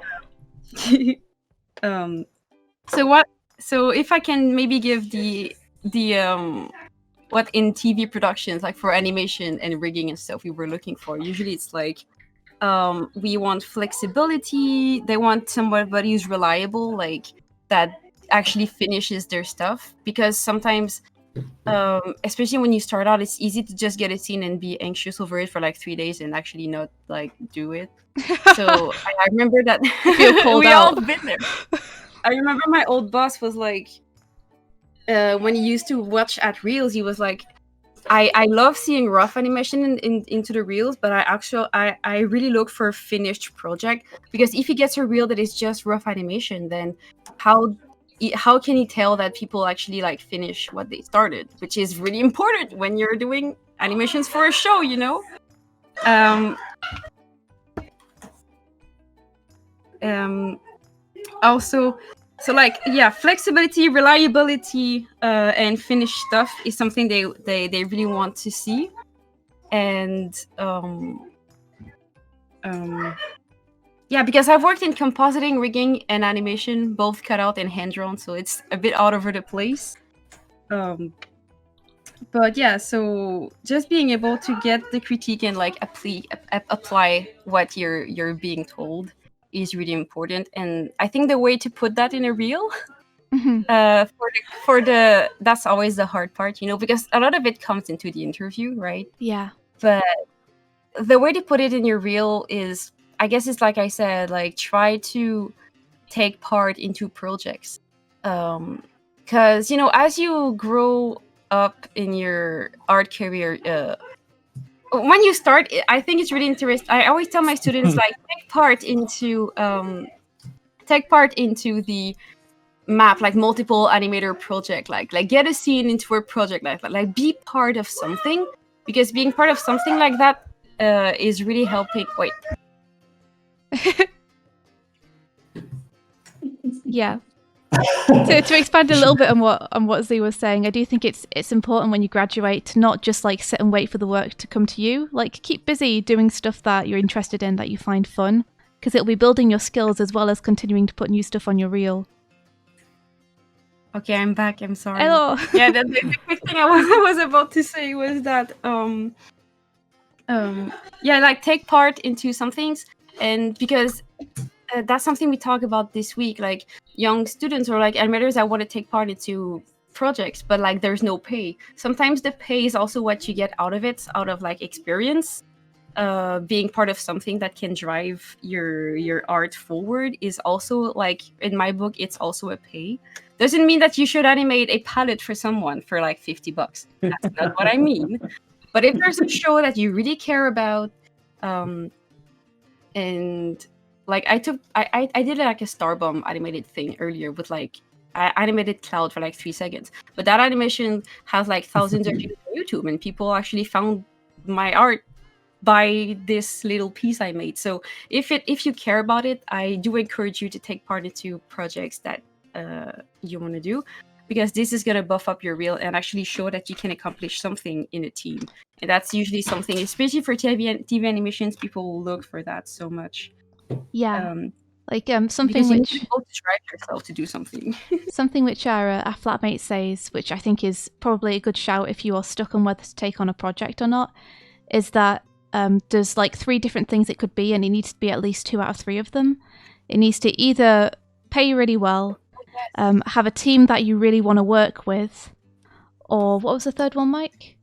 So if I can maybe give the what in TV productions, like for animation and rigging and stuff, we were looking for. Usually it's like we want flexibility. They want somebody who's reliable, like that actually finishes their stuff, because sometimes especially when you start out, it's easy to just get a scene and be anxious over it for like 3 days and actually not like do it. So I remember that we all been there. I remember my old boss was like, when he used to watch at reels, he was like, I love seeing rough animation into the reels, but I really look for a finished project, because if he gets a reel that is just rough animation, then how can he tell that people actually like finish what they started, which is really important when you're doing animations for a show, you know? Also, so like, yeah, flexibility, reliability, and finished stuff is something they really want to see. And yeah, because I've worked in compositing, rigging, and animation, both cutout and hand-drawn, so it's a bit all over the place. But yeah, so just being able to get the critique and like apply what you're being told is really important. And I think the way to put that in a reel, for the that's always the hard part, you know, because a lot of it comes into the interview, right? Yeah. But the way to put it in your reel is, I guess it's like I said, like try to take part into projects. Because, you know, as you grow up in your art career, when you start, I think it's really interesting. I always tell my students, like, take part into the map, like multiple animator project, like get a scene into a project like that, like be part of something, because being part of something like that is really helping. Wait. Yeah. To expand a little bit on what Z was saying, I do think it's important when you graduate to not just like sit and wait for the work to come to you. Like, keep busy doing stuff that you're interested in, that you find fun, because it'll be building your skills as well as continuing to put new stuff on your reel. Okay, I'm back. I'm sorry. Hello. Yeah, the quick thing I was about to say was that yeah, like take part into some things, and because that's something we talk about this week, like young students or like animators that want to take part into projects, but like there's no pay. Sometimes the pay is also what you get out of it, out of like experience. Being part of something that can drive your art forward is also, like, in my book, it's also a pay. Doesn't mean that you should animate a palette for someone for like $50. That's not what I mean. But if there's a show that you really care about, and like I did like a Starbomb animated thing earlier with like I animated Cloud for like 3 seconds, but that animation has like thousands of views on YouTube, and people actually found my art by this little piece I made. So if you care about it, I do encourage you to take part into projects that you want to do, because this is going to buff up your reel and actually show that you can accomplish something in a team. And that's usually something, especially for TV animations, people will look for that so much. Yeah. Something because you which need to both drive yourself to do something. something which our flatmate says, which I think is probably a good shout if you are stuck on whether to take on a project or not, is that there's like 3 different things it could be, and it needs to be at least 2 out of 3 of them. It needs to either pay really well, have a team that you really want to work with, or what was the third one, Mike?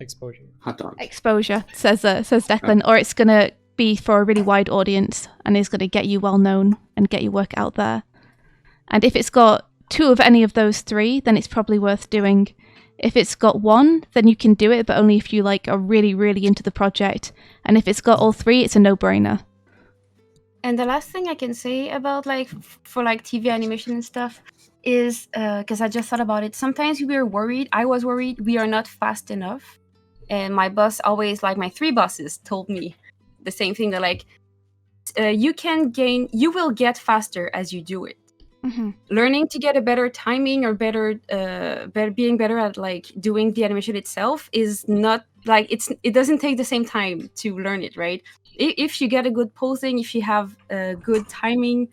Exposure. Hot dog. Exposure, says Declan, or it's going to be for a really wide audience and is going to get you well known and get your work out there. And if it's got 2 of any of those 3, then it's probably worth doing. If it's got one, then you can do it, but only if you like are really, really into the project. And if it's got all three, it's a no-brainer. And the last thing I can say about like for like TV animation and stuff is because I just thought about it. Sometimes we are worried. I was worried we are not fast enough. And my boss always, like my 3 bosses, told me the same thing. They're like, you will get faster as you do it. Mm-hmm. Learning to get a better timing or being better at like doing the animation itself is not like it doesn't take the same time to learn it, right? If you get a good posing, if you have good timing,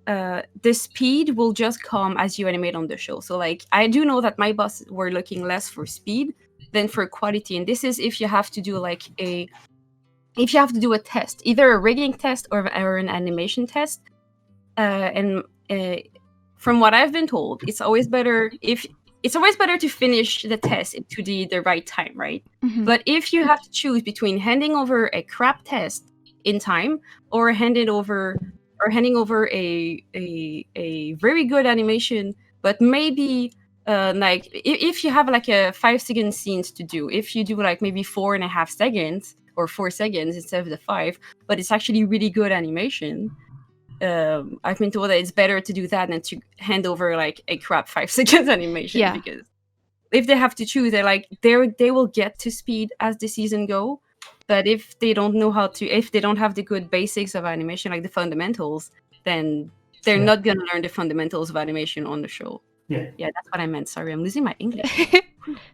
the speed will just come as you animate on the show. So like I do know that my bosses were looking less for speed than for quality, and this is if you have to do like a test, either a rigging test or an animation test, from what I've been told, it's always better to finish the test to the right time, right? Mm-hmm. But if you have to choose between handing over a crap test in time or handing over a very good animation, but maybe like if you have like a 5-second scenes to do, if you do like maybe 4.5 seconds or 4 seconds instead of the 5, but it's actually really good animation. I've been told that it's better to do that than to hand over like a crap 5 seconds animation. Yeah. Because if they have to choose, they will get to speed as the season go. But if they don't have the good basics of animation, like the fundamentals, then they're not gonna learn the fundamentals of animation on the show. Yeah, that's what I meant. Sorry, I'm losing my English.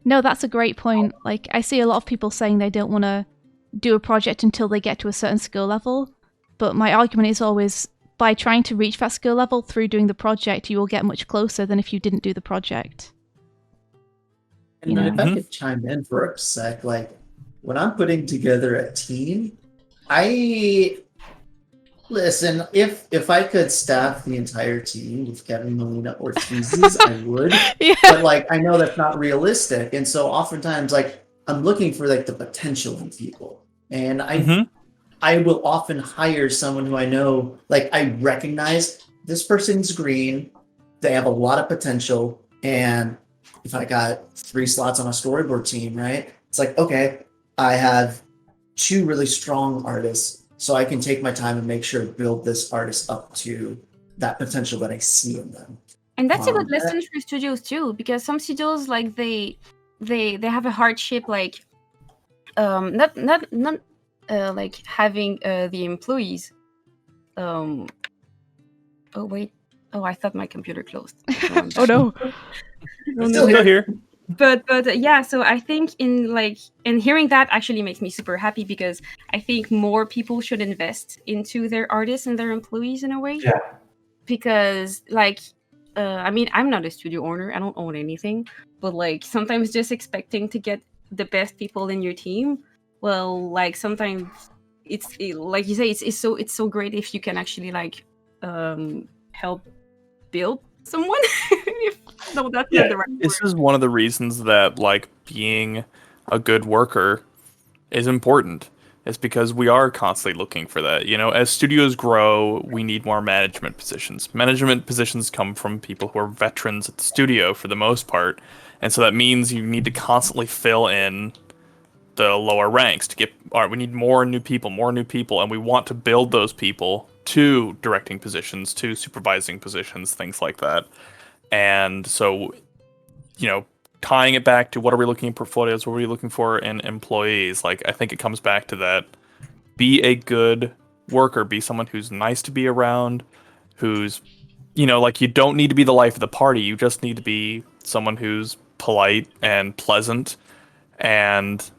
No, that's a great point. Like I see a lot of people saying they don't want to do a project until they get to a certain skill level, but my argument is always, by trying to reach that skill level through doing the project, you will get much closer than if you didn't do the project. And if I could chime in for a sec, like when I'm putting together a team, if I could staff the entire team with Kevin, Melina, or Cheeses, I would. Yeah. But like I know that's not realistic. And so oftentimes like I'm looking for like the potential in people. And I will often hire someone who I know, like I recognize this person's green, they have a lot of potential, and if I got 3 slots on a storyboard team, right? It's like, okay, I have 2 really strong artists, so I can take my time and make sure to build this artist up to that potential that I see in them. And that's a good lesson for studios too, because some studios like they have a hardship like not like having the employees. Oh wait. Oh, I thought my computer closed. Oh no. Still here. But yeah, so I think in hearing that actually makes me super happy, because I think more people should invest into their artists and their employees in a way. Yeah. Because like I mean, I'm not a studio owner, I don't own anything, but like sometimes just expecting to get the best people in your team, well, like sometimes like you say, it's so great if you can actually like help build someone. No, that's not the right This word. is one of the reasons that like being a good worker is important. It's because we are constantly looking for that. You know, as studios grow, we need more management positions. Management positions come from people who are veterans at the studio for the most part. And so that means you need to constantly fill in the lower ranks to get, all right, we need more new people, and we want to build those people to directing positions, to supervising positions, things like that. And so, you know, tying it back to what are we looking in portfolios, what are we looking for in employees, like I think it comes back to that. Be a good worker, be someone who's nice to be around, who's, you know, like you don't need to be the life of the party, you just need to be someone who's polite and pleasant and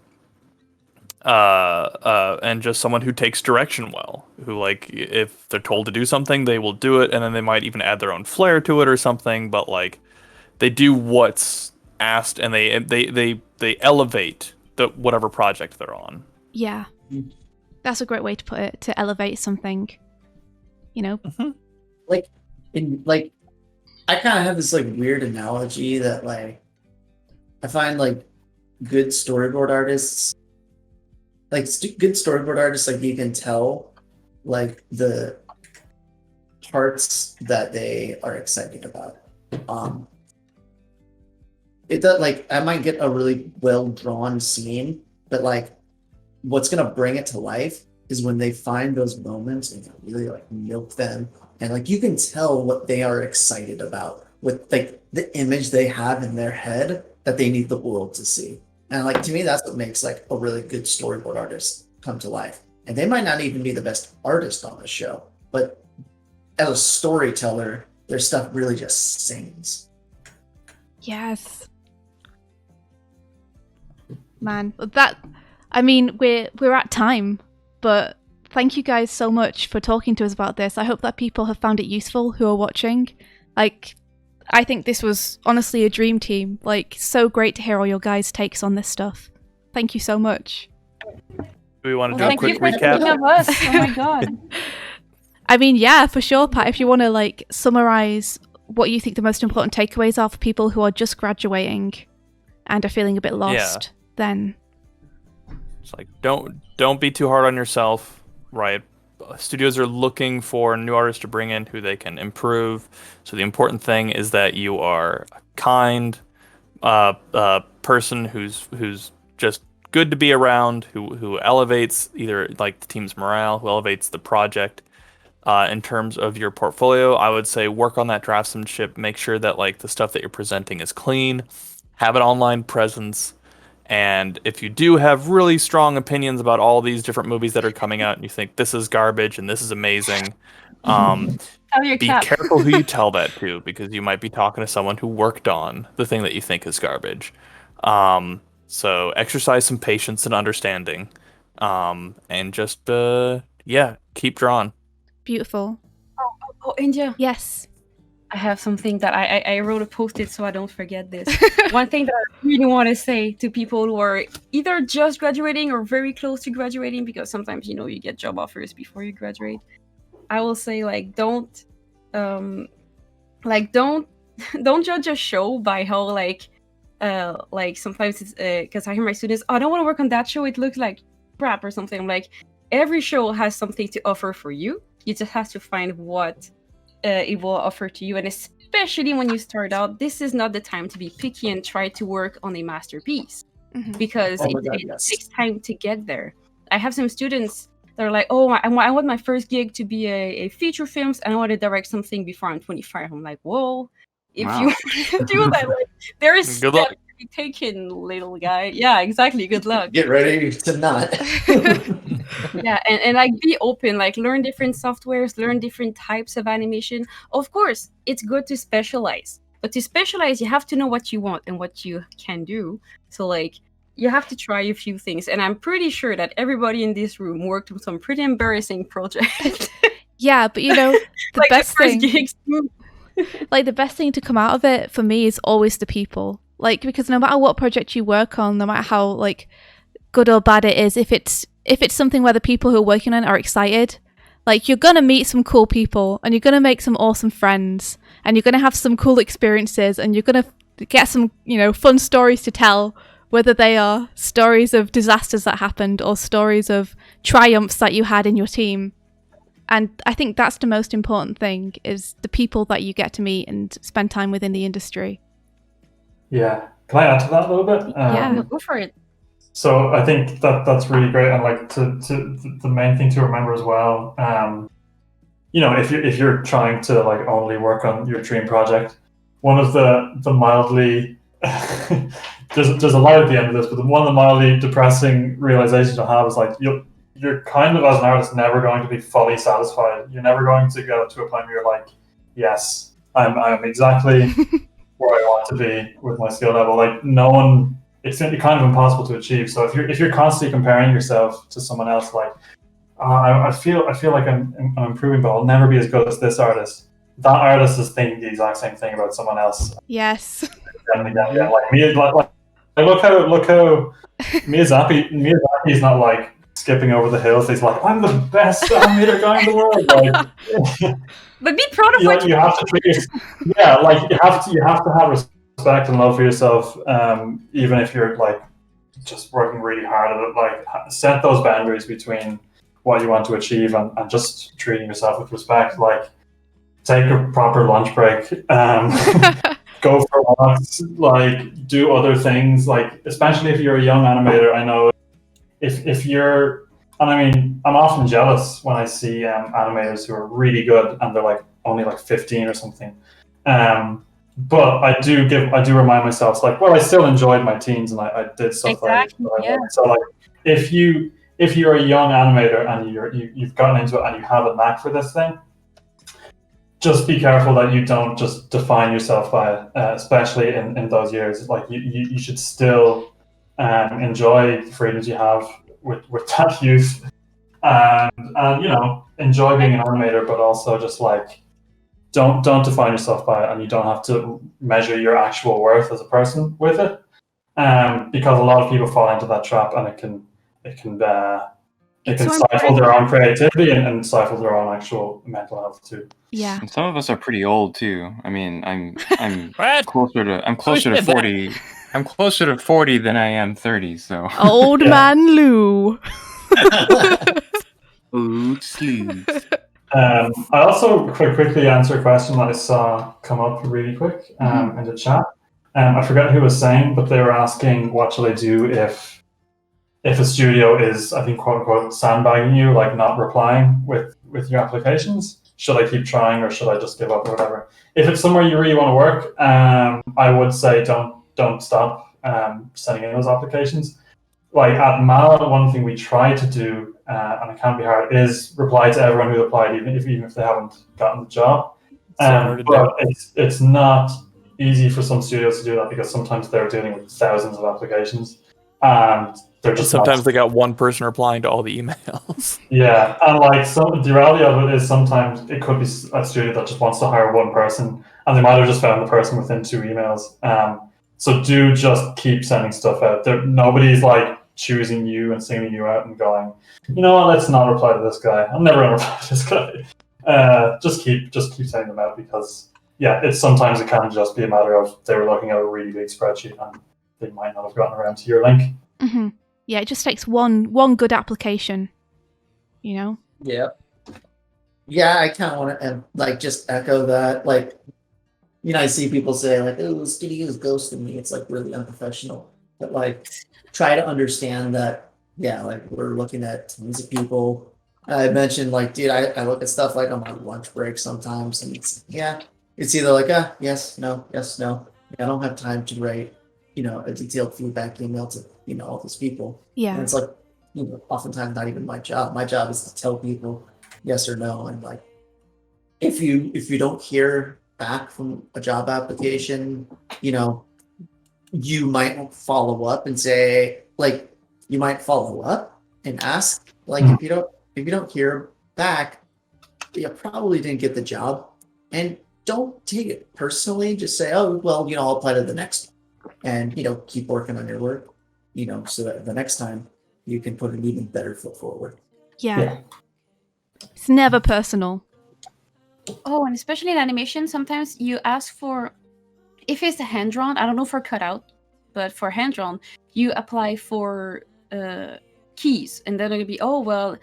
just someone who takes direction well, who like if they're told to do something, they will do it, and then they might even add their own flair to it or something, but like they do what's asked, and they elevate the whatever project they're on. Yeah. That's a great way to put it, to elevate something, you know? I kind of have this like weird analogy that like I find like good storyboard artists, like you can tell like the parts that they are excited about. it does, like, I might get a really well drawn scene, but like what's gonna bring it to life is when they find those moments and really like milk them, and like you can tell what they are excited about with like the image they have in their head that they need the world to see. And like to me, that's what makes like a really good storyboard artist come to life. And they might not even be the best artist on the show, but as a storyteller, their stuff really just sings. Yes. Man, that, I mean, we're at time, but thank you guys so much for talking to us about this. I hope that people have found it useful who are watching. Like, I think this was honestly a dream team. Like, so great to hear all your guys' takes on this stuff. Thank you so much. Do we want to do a Thank quick you for recap? thinking of us. Oh my god. I mean, yeah, for sure, Pat, if you want to like summarize what you think the most important takeaways are for people who are just graduating and are feeling a bit lost, then It's like don't be too hard on yourself, right? Studios are looking for new artists to bring in who they can improve. So the important thing is that you are a kind person who's just good to be around, who elevates either like the team's morale, who elevates the project. In terms of your portfolio, I would say work on that draftsmanship. Make sure that like the stuff that you're presenting is clean. Have an online presence. And if you do have really strong opinions about all these different movies that are coming out and you think this is garbage and this is amazing, be careful who you tell that to, because you might be talking to someone who worked on the thing that you think is garbage. So exercise some patience and understanding, and just keep drawing. beautiful. Oh, India. Yes. I have something that I wrote a post-it so I don't forget this. One thing that I really want to say to people who are either just graduating or very close to graduating, because sometimes, you get job offers before you graduate. I will say, like, don't judge a show by how, like sometimes it's, because I hear my students, oh, I don't want to work on that show, it looks like crap or something. I'm like, every show has something to offer for you. You just have to find what it will offer to you, and especially when you start out, this is not the time to be picky and try to work on a masterpiece, because it takes time to get there. I have some students that are like, oh, I want my first gig to be a feature films, and I want to direct something before I'm 25. I'm like, whoa, if you do that, like, there is steps to be taken, little guy. Yeah, exactly. Good luck. Get ready to not. Yeah, and like be open, like learn different softwares, learn different types of animation. Of course, it's good to specialize, but to specialize, you have to know what you want and what you can do. So like, you have to try a few things, and I'm pretty sure that everybody in this room worked on some pretty embarrassing projects. Yeah, but the like best the first thing, gigs. like the best thing to come out of it for me is always the people. Like, because no matter what project you work on, no matter how like good or bad it is, if it's something where the people who are working on it are excited, like, you're gonna meet some cool people and you're gonna make some awesome friends and you're gonna have some cool experiences and you're gonna get some fun stories to tell, whether they are stories of disasters that happened or stories of triumphs that you had in your team. And I think that's the most important thing, is the people that you get to meet and spend time with in the industry. Yeah. Can I add to that a little bit? Yeah. Go for it. So I think that's really great, and like to the main thing to remember as well, if you're trying to like only work on your dream project, one of the mildly there's a light at the end of this, but one of the mildly depressing realizations I have is like you're kind of, as an artist, never going to be fully satisfied. You're never going to get to a point where you're like, yes, I'm exactly where I want to be with my skill level. Like, no one. It's kind of impossible to achieve. So if you're constantly comparing yourself to someone else, like, I feel like I'm improving, but I'll never be as good as this artist. That artist is thinking the exact same thing about someone else. Yes. And again, yeah, like me, like look how Miyazaki is not like skipping over the hills. He's like, I'm the best animator guy in the world. Like, but be proud of what you have to treat yourself. Yeah, like you have to have respect and love for yourself, even if you're like just working really hard at it. Like, set those boundaries between what you want to achieve and just treating yourself with respect. Like, take a proper lunch break, go go for walks, like do other things, like especially if you're a young animator. I know if you're, and I mean, I'm often jealous when I see animators who are really good and they're like only like 15 or something. But I do remind myself, like, well, I still enjoyed my teens and I did stuff Exactly, that I yeah. liked. So like, if you're a young animator and you've gotten into it and you have a knack for this thing, just be careful that you don't just define yourself by it, especially in those years. Like you should still enjoy the freedoms you have with that youth, and you know, enjoy being an animator, but also just like don't define yourself by it, and you don't have to measure your actual worth as a person with it, because a lot of people fall into that trap, and it can stifle their own creativity and stifle their own actual mental health too. Yeah. And some of us are pretty old too. I mean, I'm What? closer to 40. I'm closer to 40 than I am 30. So Old man Lou. Ooh, sleeves. I also quickly answer a question that I saw come up really quick in the chat. I forgot who was saying, but they were asking, what should I do if a studio is, I think, quote unquote, sandbagging you, like not replying with your applications? Should I keep trying or should I just give up or whatever? If it's somewhere you really want to work, I would say don't stop sending in those applications. Like at Mala, one thing we try to do, and it can be hard, is reply to everyone who applied, even if they haven't gotten the job. But it's not easy for some studios to do that because sometimes they're dealing with thousands of applications, and they're just sometimes they got one person replying to all the emails. Yeah, and like the reality of it is sometimes it could be a studio that just wants to hire one person, and they might have just found the person within 2 emails. So do just keep sending stuff out. Nobody's like choosing you and singling you out and going, you know what, let's not reply to this guy. I'm never gonna reply to this guy. Just keep sending them out because sometimes it can just be a matter of they were looking at a really big spreadsheet and they might not have gotten around to your link. Mm-hmm. Yeah, it just takes one good application, you know? Yeah. Yeah, I kind of want to like just echo that. Like, you know, I see people say like, "Oh, the studio's ghosting me." It's like really unprofessional. But like, try to understand that. Yeah, like we're looking at tons of people. I mentioned like, dude, I look at stuff like on my lunch break sometimes, and it's either like yes, no, yes, no. I don't have time to write, you know, a detailed feedback email to, you know, all those people. Yeah. And it's like, you know, oftentimes not even my job. My job is to tell people yes or no. And like, if you don't hear back from a job application, you know, you might follow up and say, like, you might follow up and ask, like, if you don't hear back, you probably didn't get the job. And don't take it personally. Just say, oh, well, you know, I'll apply to the next one. And, you know, keep working on your work, you know, so that the next time you can put an even better foot forward. Yeah. It's never personal. Oh, and especially in animation, sometimes you ask for, if it's a hand-drawn, I don't know for cutout, but for hand-drawn, you apply for keys. And then it'll be, oh, well,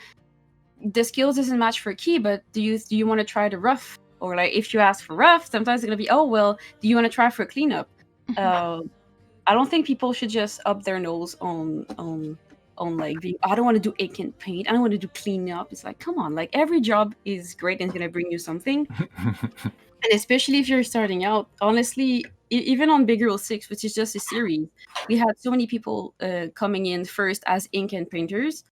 the skills doesn't match for key, but do you want to try the rough? Or like if you ask for rough, sometimes it's going to be, oh, well, do you want to try for cleanup? I don't think people should just up their nose on like I don't want to do ink and paint. I don't want to do cleanup. It's like, come on, like every job is great and it's gonna bring you something. And especially if you're starting out, honestly, even on Big Hero 6, which is just a series, we had so many people coming in first as ink and painters.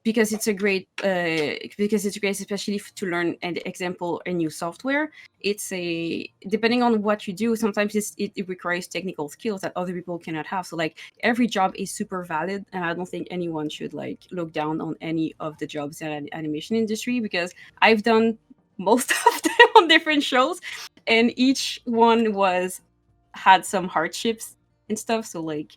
Because it's great, especially to learn an example a new software. It's depending on what you do, sometimes it requires technical skills that other people cannot have. So like every job is super valid, and I don't think anyone should like look down on any of the jobs in the animation industry, because I've done most of them on different shows, and each one had some hardships and stuff. So like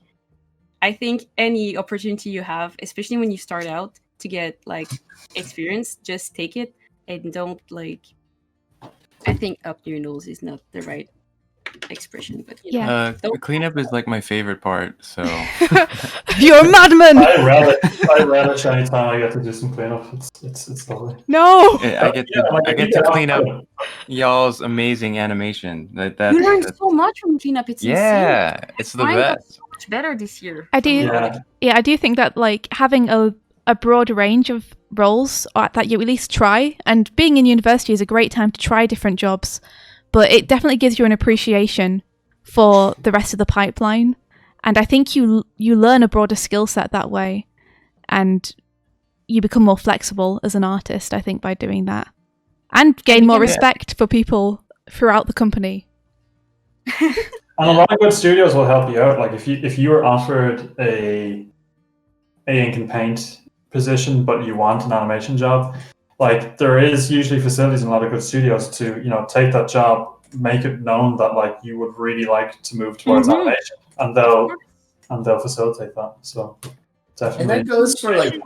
I think any opportunity you have, especially when you start out, to get like experience, just take it and don't like, I think up your nose is not the right expression. But Yeah. Cleanup is like my favorite part. So You're a madman. I relish any time I get to do some cleanup. It's lovely. No. I get to clean up y'all's amazing animation. You learn so much from cleanup. It's yeah, insane. it's the Mine got best. so much better this year. I do. Yeah. I do think that like having a broad range of roles that you at least try, and being in university is a great time to try different jobs, but it definitely gives you an appreciation for the rest of the pipeline, and I think you learn a broader skill set that way, and you become more flexible as an artist, I think, by doing that, and gain more respect for people throughout the company. And a lot of good studios will help you out. Like if you were offered a ink and paint position, but you want an animation job, like there is usually facilities in a lot of good studios to, you know, take that job, make it known that like you would really like to move towards animation, and they'll facilitate that. So definitely. And that goes for like,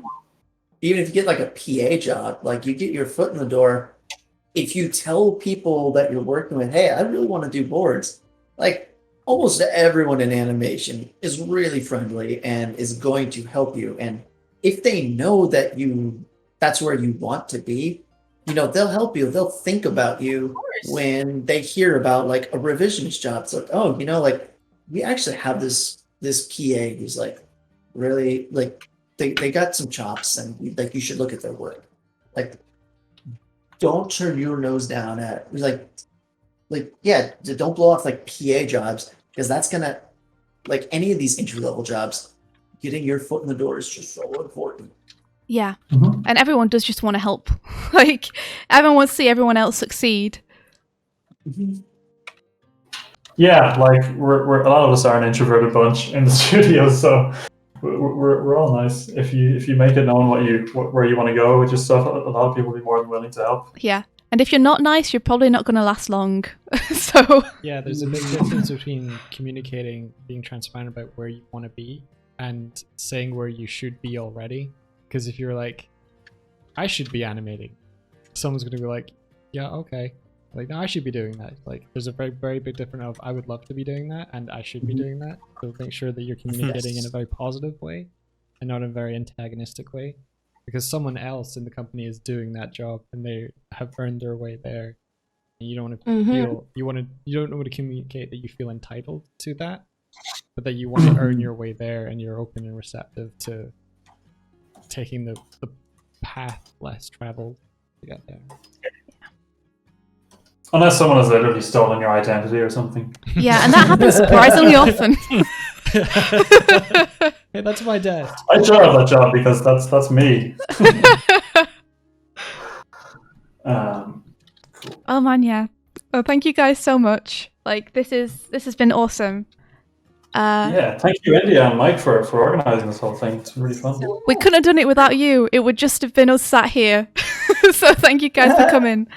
even if you get like a PA job, like you get your foot in the door. If you tell people that you're working with, hey, I really want to do boards, like almost everyone in animation is really friendly and is going to help you. And if they know that that's where you want to be, you know, they'll help you. They'll think about you when they hear about like a revisionist job. It's like, oh, you know, like we actually have this PA who's like really like they got some chops, and like you should look at their work. Like, don't turn your nose down at like yeah, don't blow off like PA jobs, because that's gonna, like any of these entry level jobs, getting your foot in the door is just so important. Yeah. And everyone does just want to help. Like everyone wants to see everyone else succeed. Yeah, like we're a lot of us are an introverted bunch in the studio, so we're all nice. If you make it known where you want to go with your stuff, a lot of people will be more than willing to help. Yeah. And if you're not nice, you're probably not going to last long. So yeah, there's a big difference between communicating, being transparent about where you want to be, and saying where you should be already. Because if you're like, I should be animating, someone's going to be like, yeah, okay. Like, no, I should be doing that. Like, there's a very, very big difference of I would love to be doing that and I should be doing that. So make sure that you're communicating in a very positive way and not in a very antagonistic way. Because someone else in the company is doing that job and they have earned their way there. And you don't want to feel, you don't want to communicate that you feel entitled to that, but that you want to earn your way there, and you're open and receptive to taking the path less traveled to get there. Unless someone has literally stolen your identity or something. yeah, and that happens surprisingly often. Hey, that's my desk. I sure have that job because that's me. Cool. Oh man, yeah. Oh, thank you guys so much. Like this has been awesome. Yeah, thank you, India and Mike, for organizing this whole thing. It's really fun. We couldn't have done it without you. It would just have been us sat here. So thank you guys for coming.